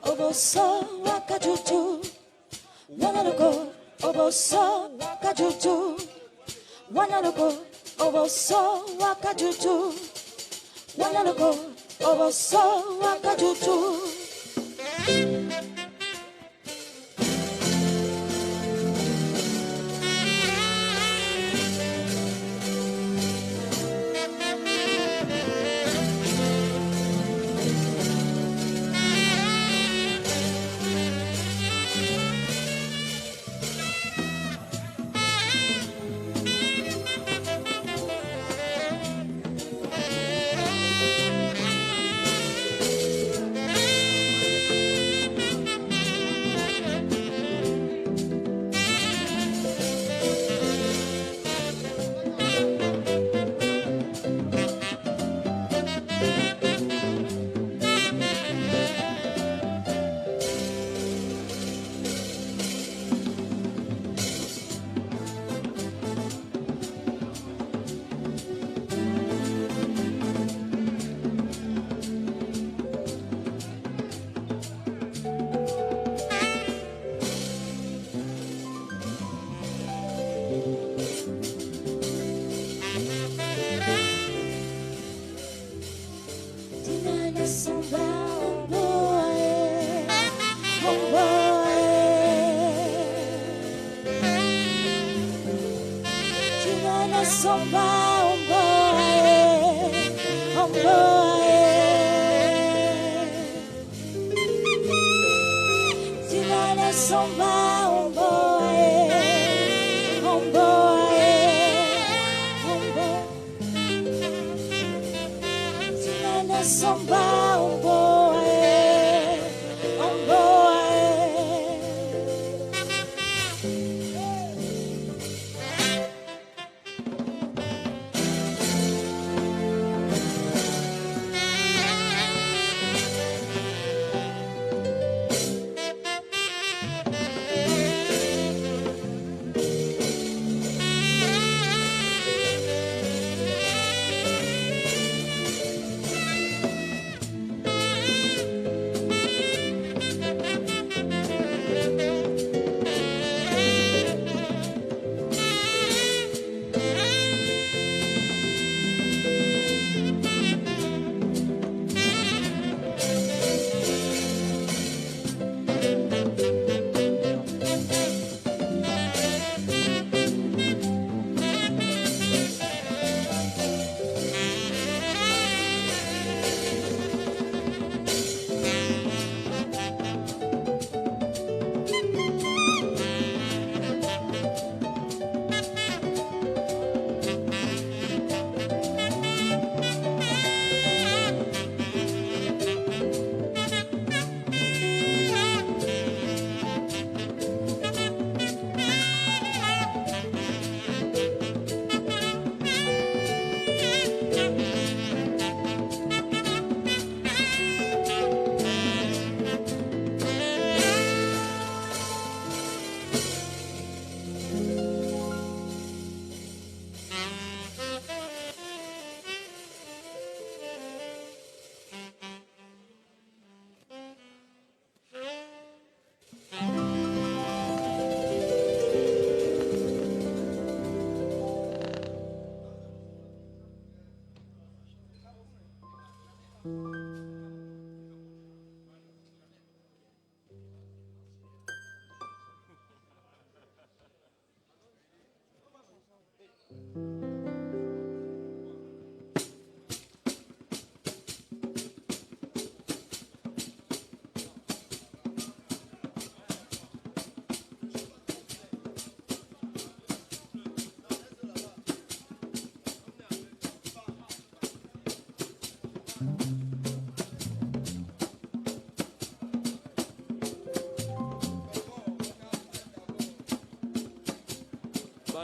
Oboso wakajuju, wanalogo. Oboso wakajuju, wanalogo. Oboso wakajuju, wanalogo. Oboso wakajuju.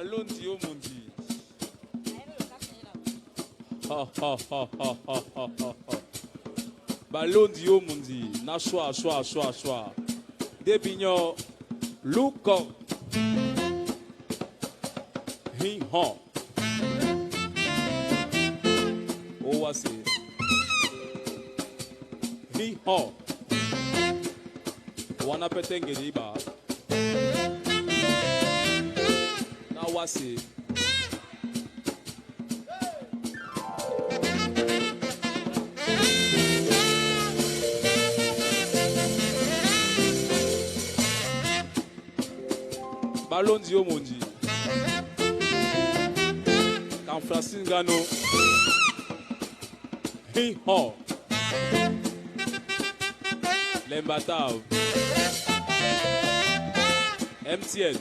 Balondi Omundi. Ha ha ha ha ha ha ha. Balondi Omundi. Na choix. Debignon. Luko. Hi-ha. Owase. Hi-ha. Wana petenge diba. Na wase. Balondi Omundi. Quand Francis Ngannou. Hi-ha. L'imbattable. MTN.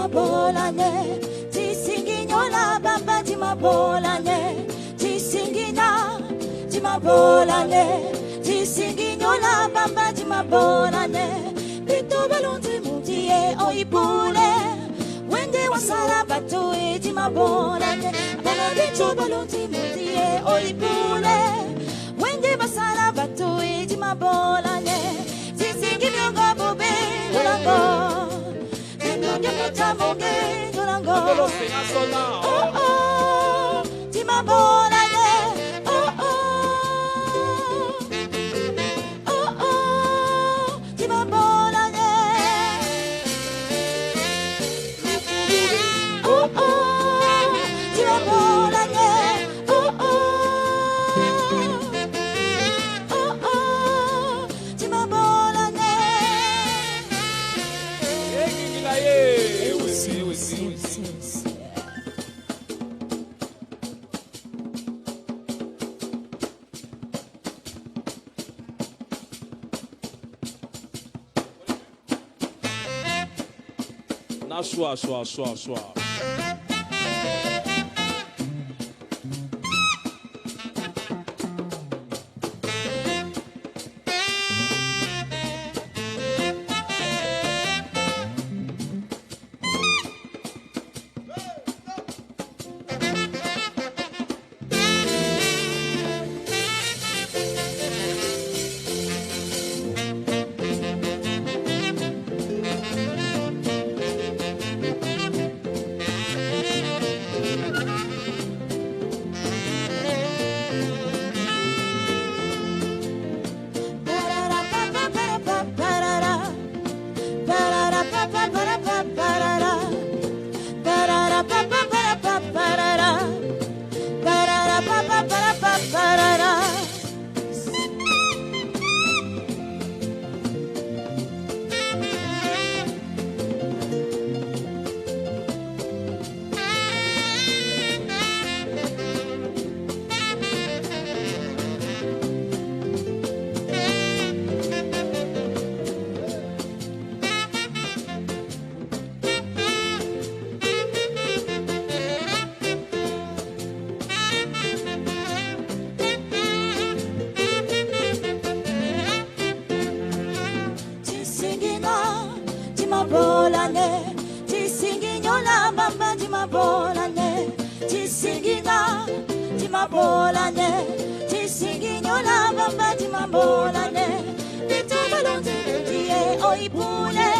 Bolane, Tisinginyola Bamba Bolane, Tisingina, Bolane, Tisinginyola Bamba Bolane, Pito Balondi Mundie, Oipule, Wende Wasala Batu, Bolane, Banadito Balondi Mundie, Oipule, Wende Wasala Batu, Bolane, Tisinginyoga Bobe, Durango. Oh oh, Timabolane. Oh oh, oh oh, Timabolane. Oh oh, Timabolane. Oh oh, Timabolane. Na choix. Bolane, Tisinginyola Bamba Bolane, Tisingina, Bolane, Tisinginyola Bamba Bolane, Pito Balondi Mundie, Oipule,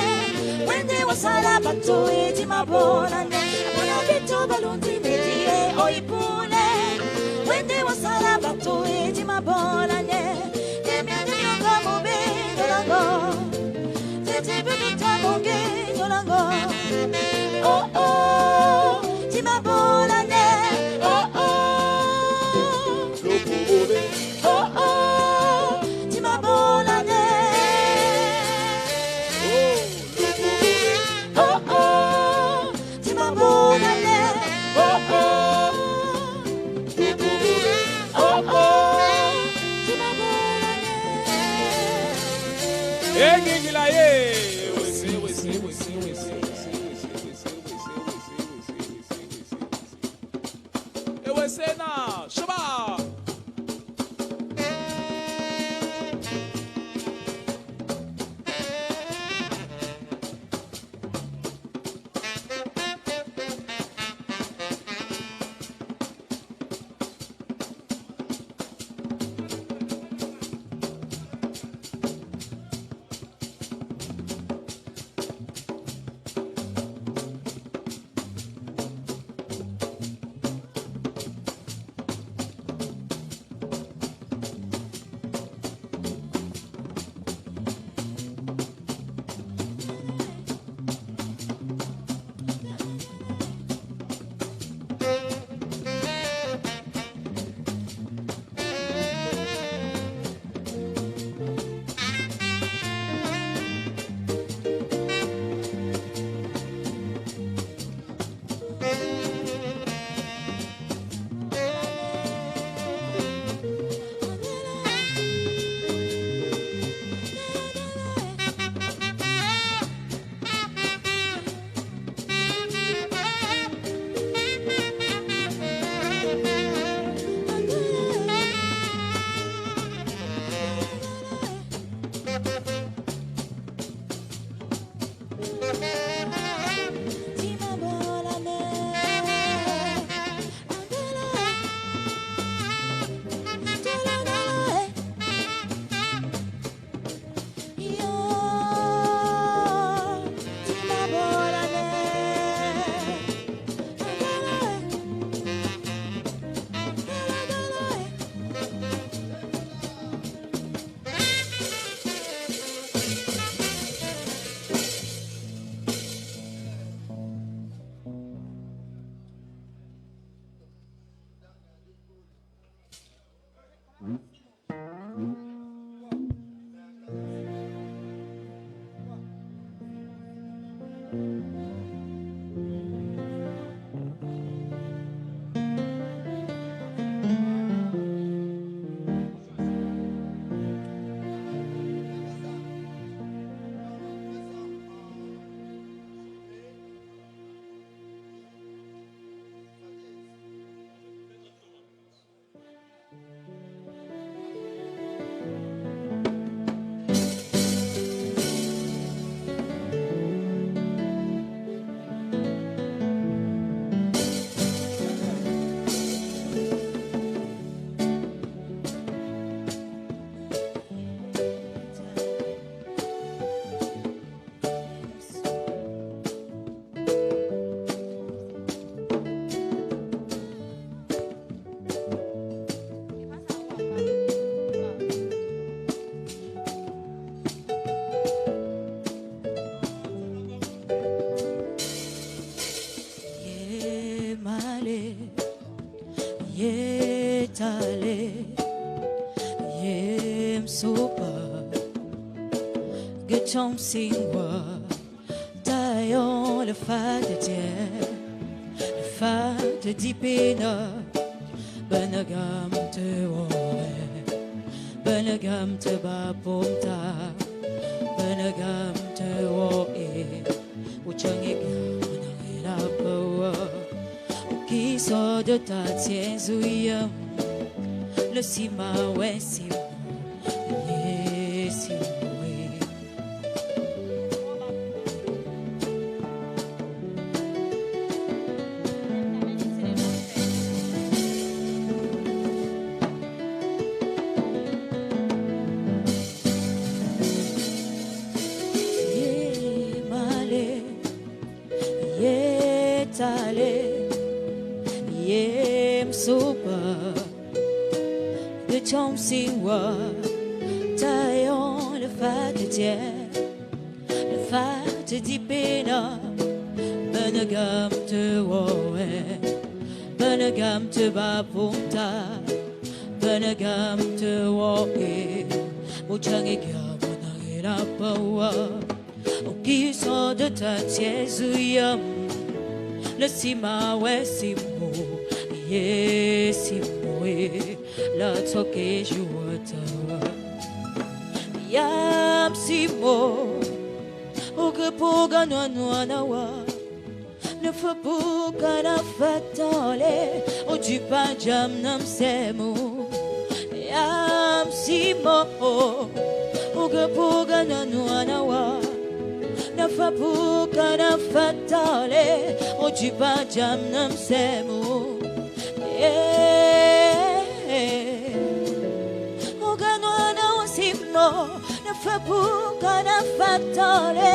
Wende wasala bato eti mabolane Muna bito balundi medie oipune Wende wasala bato eti mabolane Demia demionga mobe yolango Tete betuta monge yolango Oh oh ti mabolane Oh oh Oh oh ti mabolane Oh oh, ti mabolane. Oh oh, oh oh, ti mabolane. Eh, Gigila, eh. Ewesena, Shaba. Trong sinh hoạt tayo le fa de Dieu le fa de dipina benagam te oe benagam te bapomta benagam te oe uchangi gam na pawa kiso de ta tien zuyam le sima wesi yes male siwa tayon le fat tier le fat dipena benagam te woe benagam te bapunta benagam te woe muchange gamonagera pawa okiso de ta tiezuyam le sima we simo ye simo la toke juata yam simo oge poga no wa ne fa poga na fatale o tu pa jam nam semo yam simo oge poga no wa na fa poga na fatale o tu pa jam nam semo na fa puka na fatale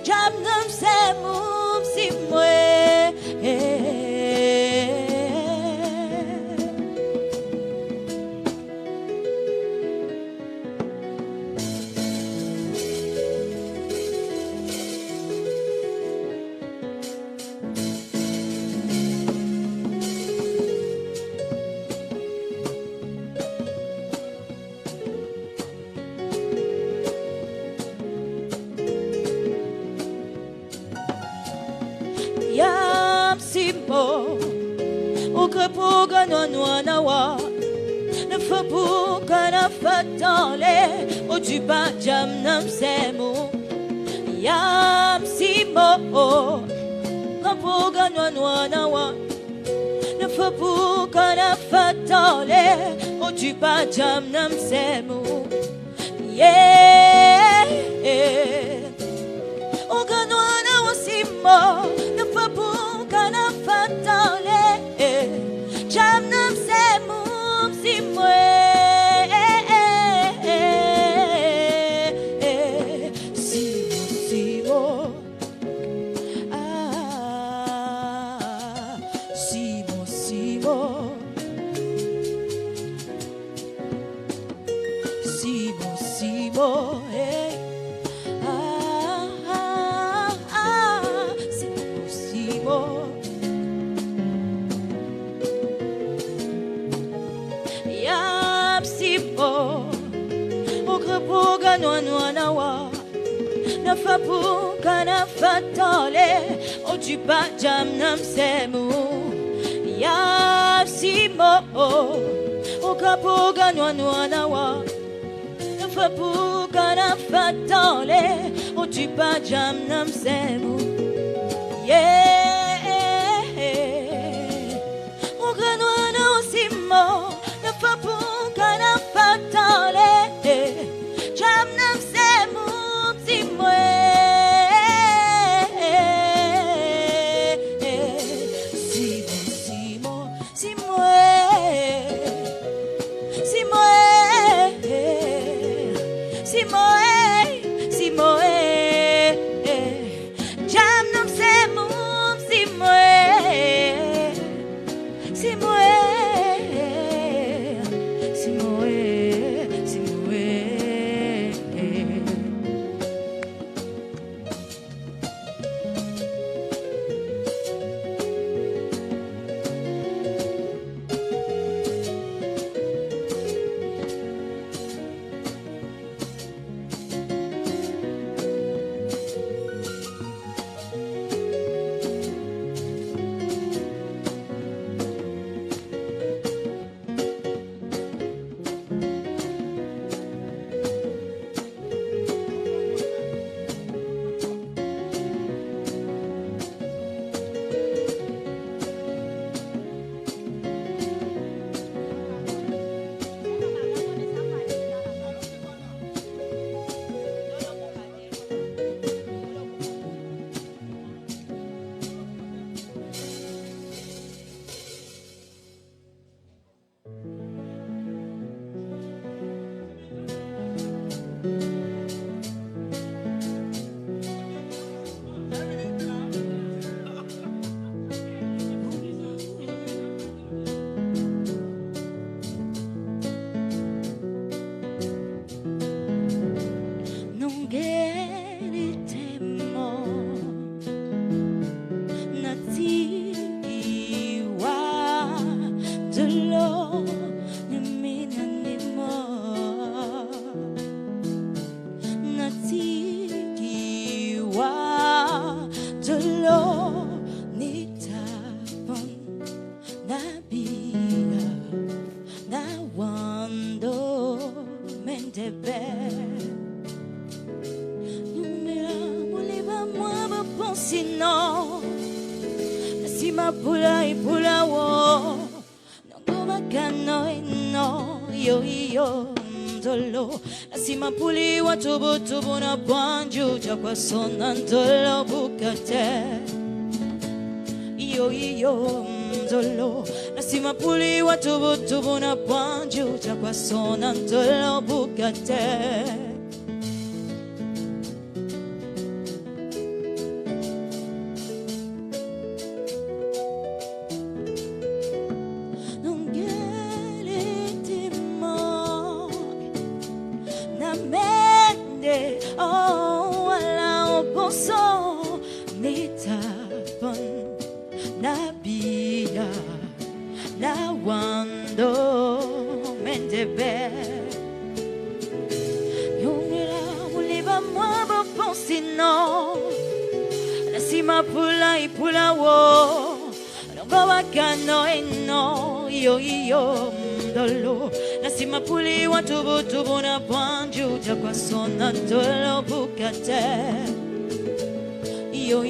jam nam semum simwe Poga no wa na fa puka na fatale o tu pa jam nam semo yam simo poga no wa na fa puka na fatale o tu pa jam nam semo oga no simo na fa puka na fatale jam nam semum simwe simo simo simo simo no wa na fa puka na fatale o tu pa jam nam semu ya simo o kapuga no wa na fa puka na fatale o tu pa jam nam semu o no simo na fa puka na fatale jam nam semum simwe simo simwe jam nam semum simwe Sinon, si ma pula y pula wo, no toma cano no yo dolo. Si ma puli wa tubu na banju jakwa sonantolo bukate. Yo dolo. Si ma puli wa tubu na banju jakwa sonantolo bukate. Nasima puli wa tubu na banju jakwa sonantolo bukate. Yo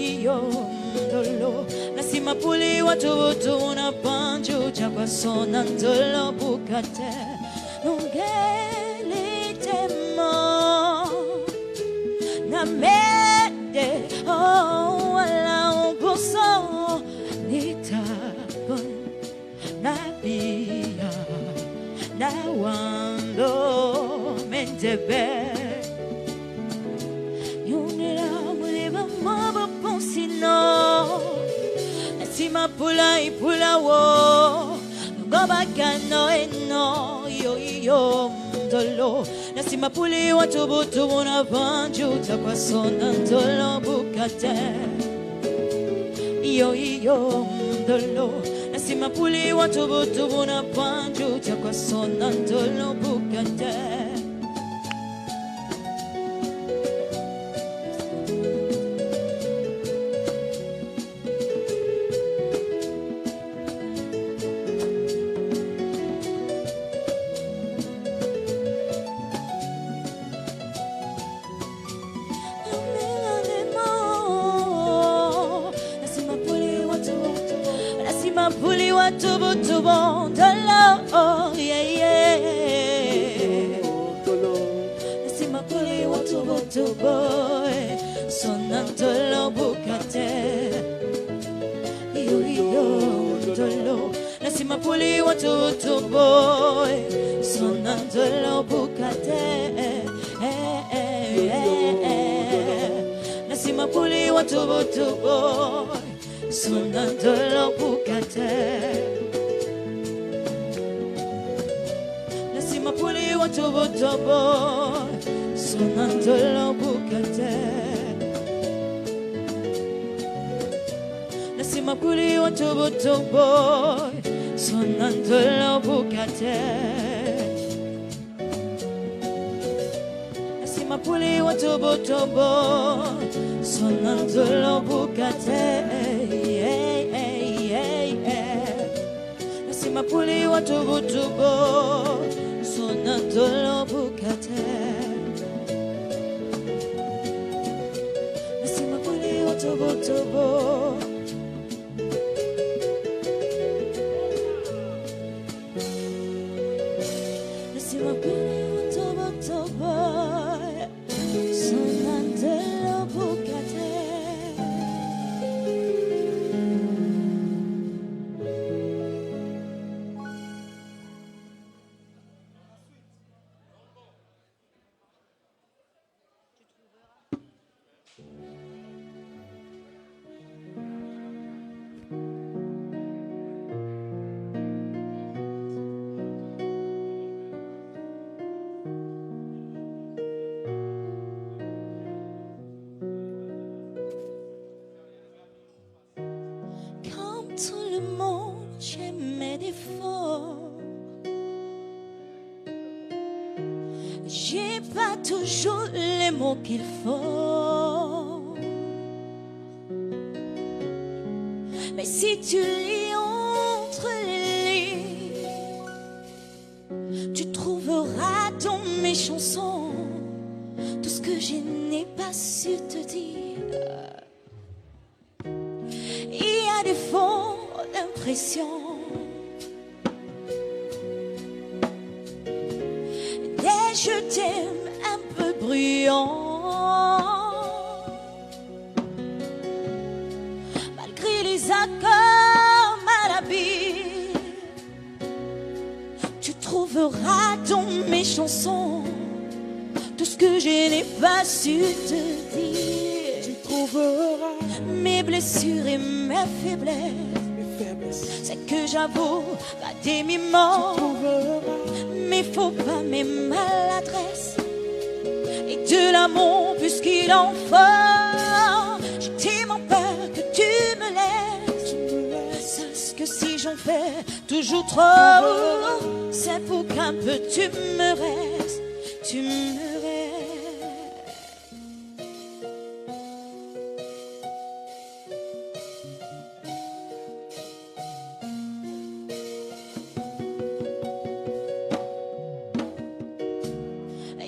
dolo. Nasima puli wa tubu na banju jakwa sonantolo bukate. Nungeli temo na mede wala ubuso nitabon na bia. Na wando mentebe yunira muliba maba ponsino nasima pula ipula wo ngoba kano eno yo dolo nasima puli wa tubu na banju takwa sonantolo bukate yo dolo. Nasima puli wa tubu na banju jakwa sonantolo bukate. Puli wa tubu dolo, oh yeah. Nasima puli wa tubu sonantolo bukate. Yo dolo. Nasima puli wa tubu sonantolo bukate. Nasima puli wa tubu sonantolo bukate. Nasima puli wa tubu sonantolo bukate. Nasima puli wa tubu sonantolo bukate. Nasima puli wa tubu sonantolo bukate. Nasima puli wa tubu sonantolo bukate. Nasima puli wa tubu Nasima puli wa tubu sonantolo bukate. J'ai pas toujours les mots qu'il faut. Mais si tu lis entre les lignes, tu trouveras dans mes chansons tout ce que je n'ai pas su te dire. Il y a des faux d'impression, des je t'aime un peu bruyants, malgré les accords malhabiles. Tu trouveras dans mes chansons tout ce que je n'ai pas su te dire. Tu trouveras mes blessures et mes faiblesses, c'est que j'avoue pas des mimants, mes faux pas, mes maladresses, et de l'amour puisqu'il en faut. J'ai tellement peur que tu me laisses. Sache que si j'en fais toujours trop, c'est pour qu'un peu tu me restes, tu me restes.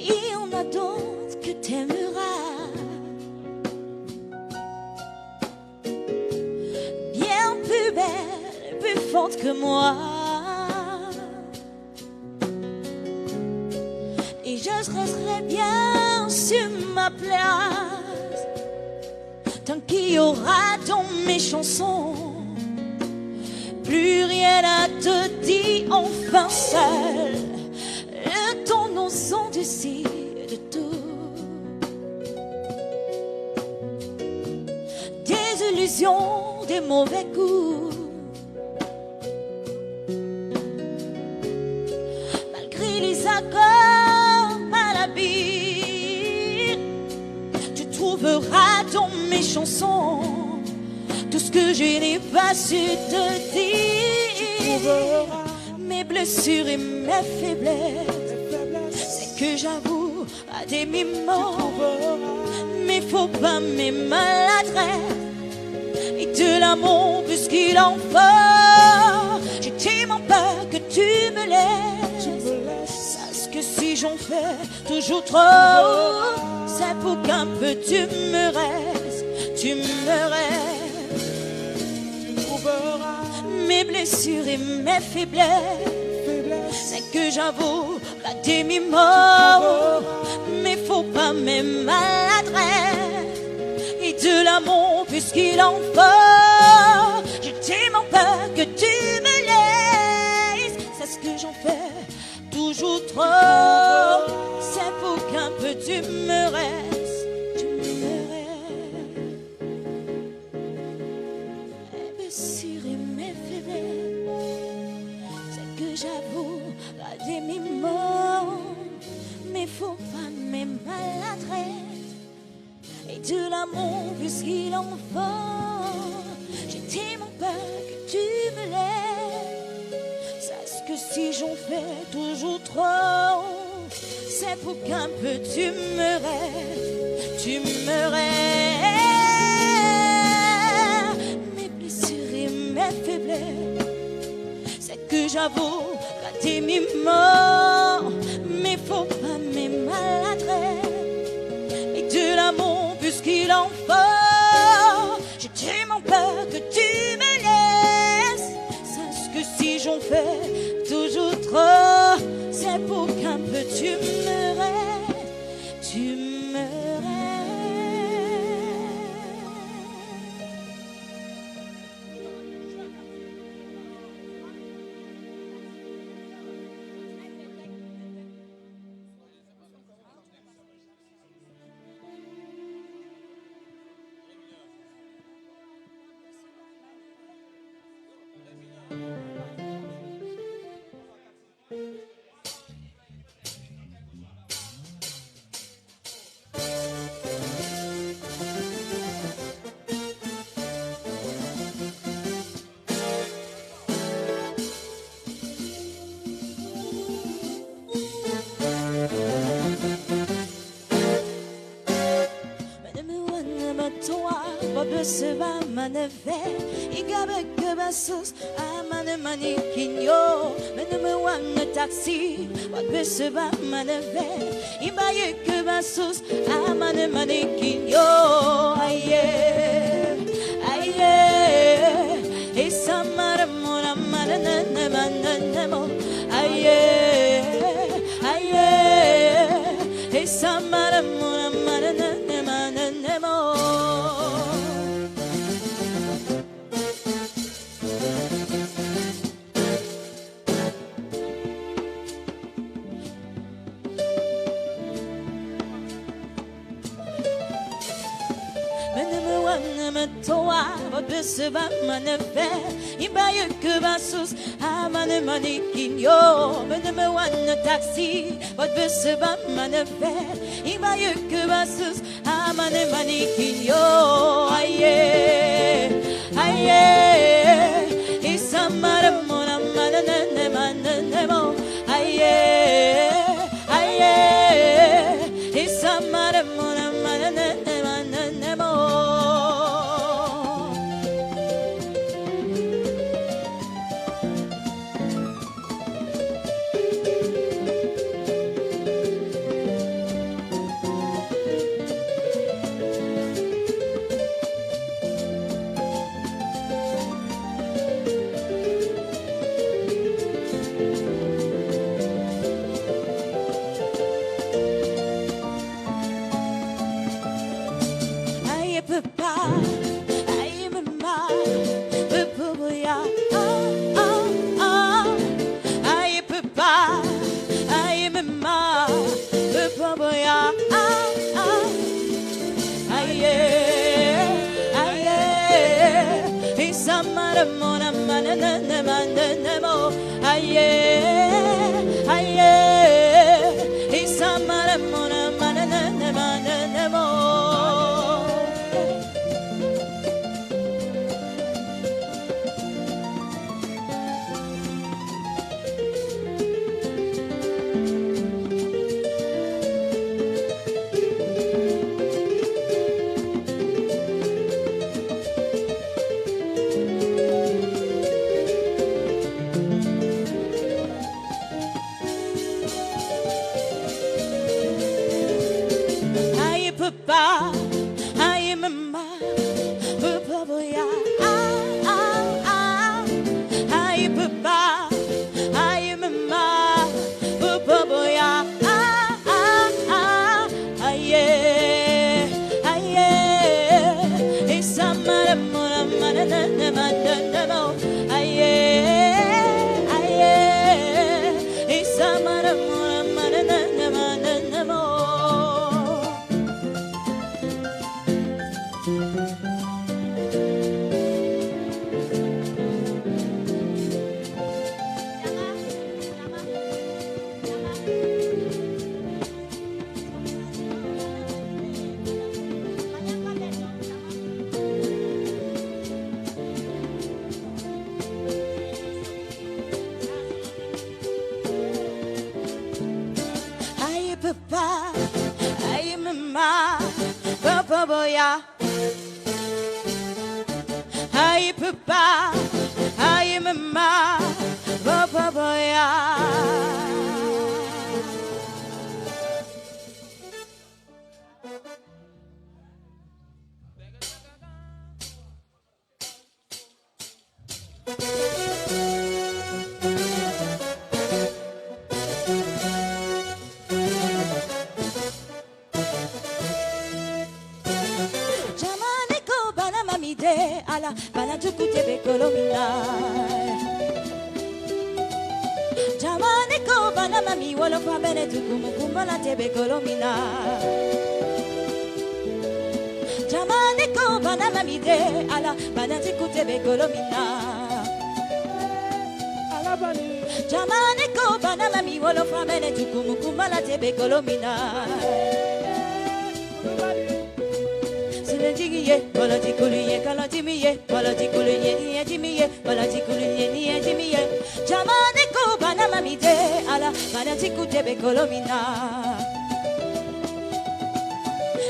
Il y en a d'autres que t'aimeras, bien plus belle, plus forte que moi. Et je resterai bien sur ma place tant qu'il y aura dans mes chansons plus rien à te dire, enfin seul. Le temps nous en décide de tout. Des illusions, des mauvais coups, malgré les accords malhabiles. Tu trouveras dans mes chansons tout ce que je n'ai pas su te dire. Mes blessures et mes faiblesses, c'est que j'avoue à des mimants, mes faux pas, mes maladresses, et de l'amour puisqu'il en faut. J'ai tellement peur que tu me laisses. Sache que si j'en fais toujours trop, c'est pour qu'un peu tu me restes, tu me restes. Mes blessures et mes faiblesses, c'est que j'avoue la demi-mort, mes faux pas, mes maladresses, et de l'amour puisqu'il en faut. J'ai tellement peur que tu me laisses. C'est ce que j'en fais toujours trop, c'est pour qu'un peu tu me restes, tu me restes. Mes blessures et mes faiblesses, c'est que j'avoue la demi-mort, mes faux pas, mes maladresses, et de l'amour puisqu'il en faut. J'ai tellement peur que tu me laisses. Sache que si j'en fais toujours trop, c'est pour qu'un peu tu me restes, tu me restes. Mes blessures et mes faiblesses, c'est que j'avoue la demi-mort, mes faux pas, mes maladresses, et de l'amour puisqu'il en faut. J'ai tellement peur que tu me laisses. Sache que si j'en fais toujours trop, c'est pour qu'un peu tu me restes, tu me toa bobe seba maneve igabe keba sus amane mani kinyo meneme wan taxi bobe seba maneve ibaye keba sus amane mani kinyo aye aye isamara mona manene manene mo aye aye isamara mona manene manene mo toa bobe seba maneve ibaye keba sus amane mani kinyo meneme wan taxi bobe seba maneve ibaye keba sus amane mani kinyo aye aye isamara mona manene manene mo aye aye isamara mona manene manene mo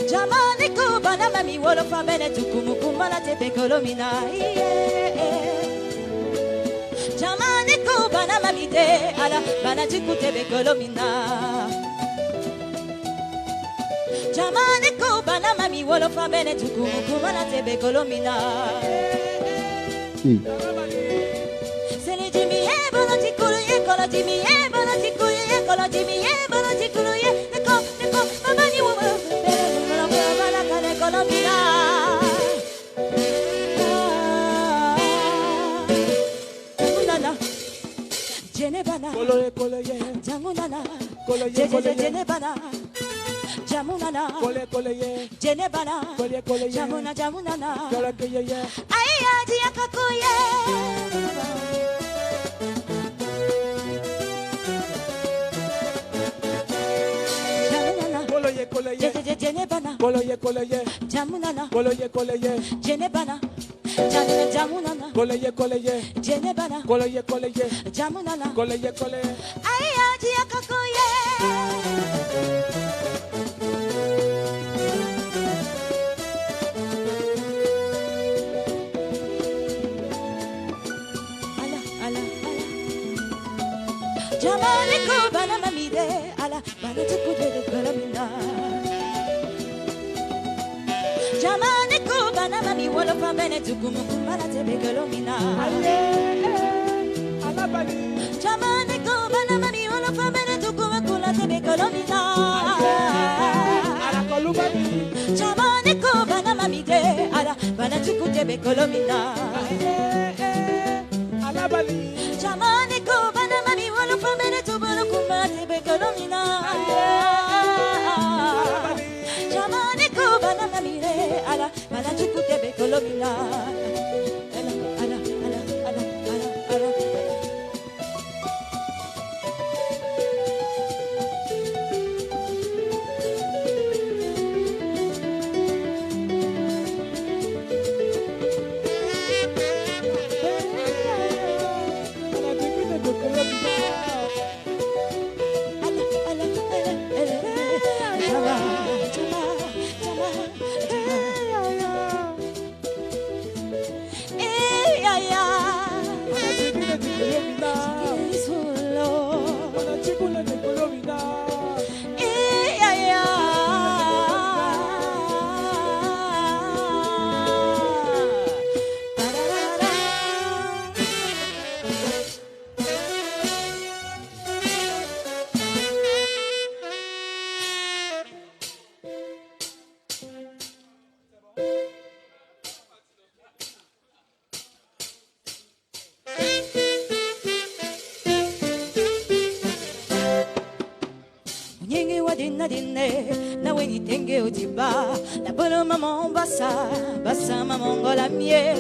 Jamani kubana mami wolo famene tukumukumana tepe kolomina. Jamani kubana mami de ala bana tukutebe kolomina. Jamani kubana mami wolo famene tukumukumana tepe kolomina. Se le Jimmy e bono tikuluye kola Jimmy e bono tikuluye kola Jimmy e bono tikuluye neko mamani wo bala kale kolomina. Jamunana Jenebana Koloye koloye Jamunana Koloye koloye Jenebana Jamunana Koloye Jenebana Koloye Jamunana Koloye Aya dia kakuye Koloye Jenebana Koloye Jamunana Koloye Jenebana Jamunana Koloye Jenebana Koloye Jamunana Koloye Aya dia kakuye Jamani kubana mamide ala bana tukudele kolomina. Jamani kubana mami wolo famene tukumukumana tebe kolomina. Jamani kubana mami wolo famene tukumukula tebe kolomina. Jamani kubana mamide ala bana tukudele kolomina. Jamani kubana mami wolo famene tukumukumana tebe kolomina. Jamani kubana mamide ala bana tukudele kolomina. Nawe nitenge utiba la bolo maman basa mamongo la mie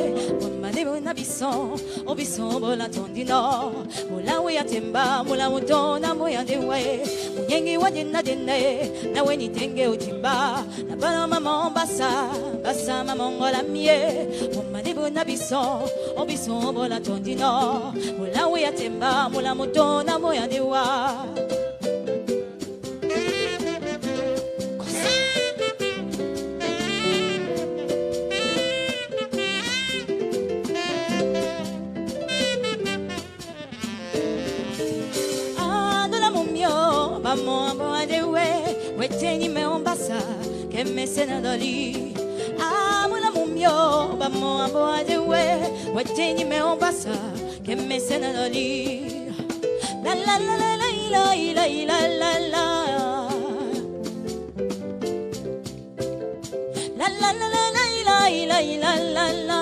mane bona bison o bison bola tondino mula we atemba mula mutona moya dewe munyengi wadina dene nawe nitenge utiba la bolo maman basa mamongo la mie mane bona bison o bison bola tondino mula we atemba mula mutona moya dewa. Vamos a de weteni me ombasa que me sena dali. Amo la mumio, vamos a de weteni me ombasa que me sena dali. La la la la la la la la la. La la la la la la la la la.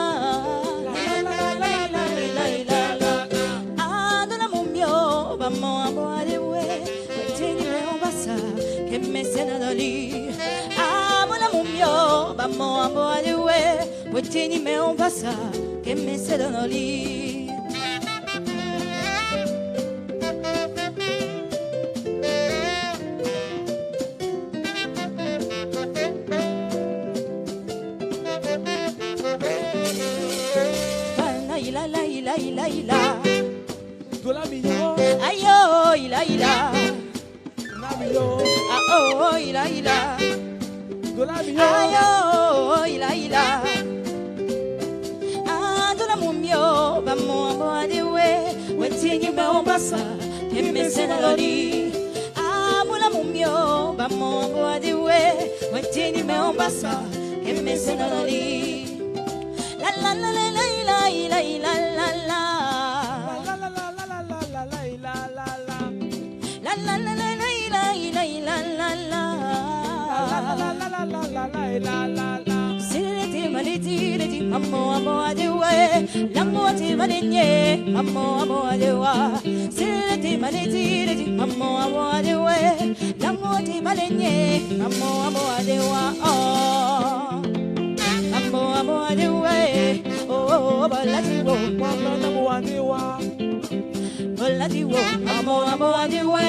Vamos a de que me sena dali. Amo la mumio, vamos a de weteni me ombasa que me sena dali. Ila Dola mignon ayo ila Namilo ah oh ila Ayo, ila. Adona mumio, bamo aboadewe. Wetingi Mombasa, Kemesena Lodi. Amula mumio, bamo aboadewe. Wetingi Mombasa, Kemesena Lodi. La la la la la la la la la la. La la la la la la la la la la. La la la la la la la la la la. Siliti maliti liti amo adewe. Lamoti malinye amo adewa. Siliti maliti liti amo adewe. Lamoti malinye amo adewa. Oh, amo adewe. Oh, balati wo, amo adewa. Balati wo, amo adewe.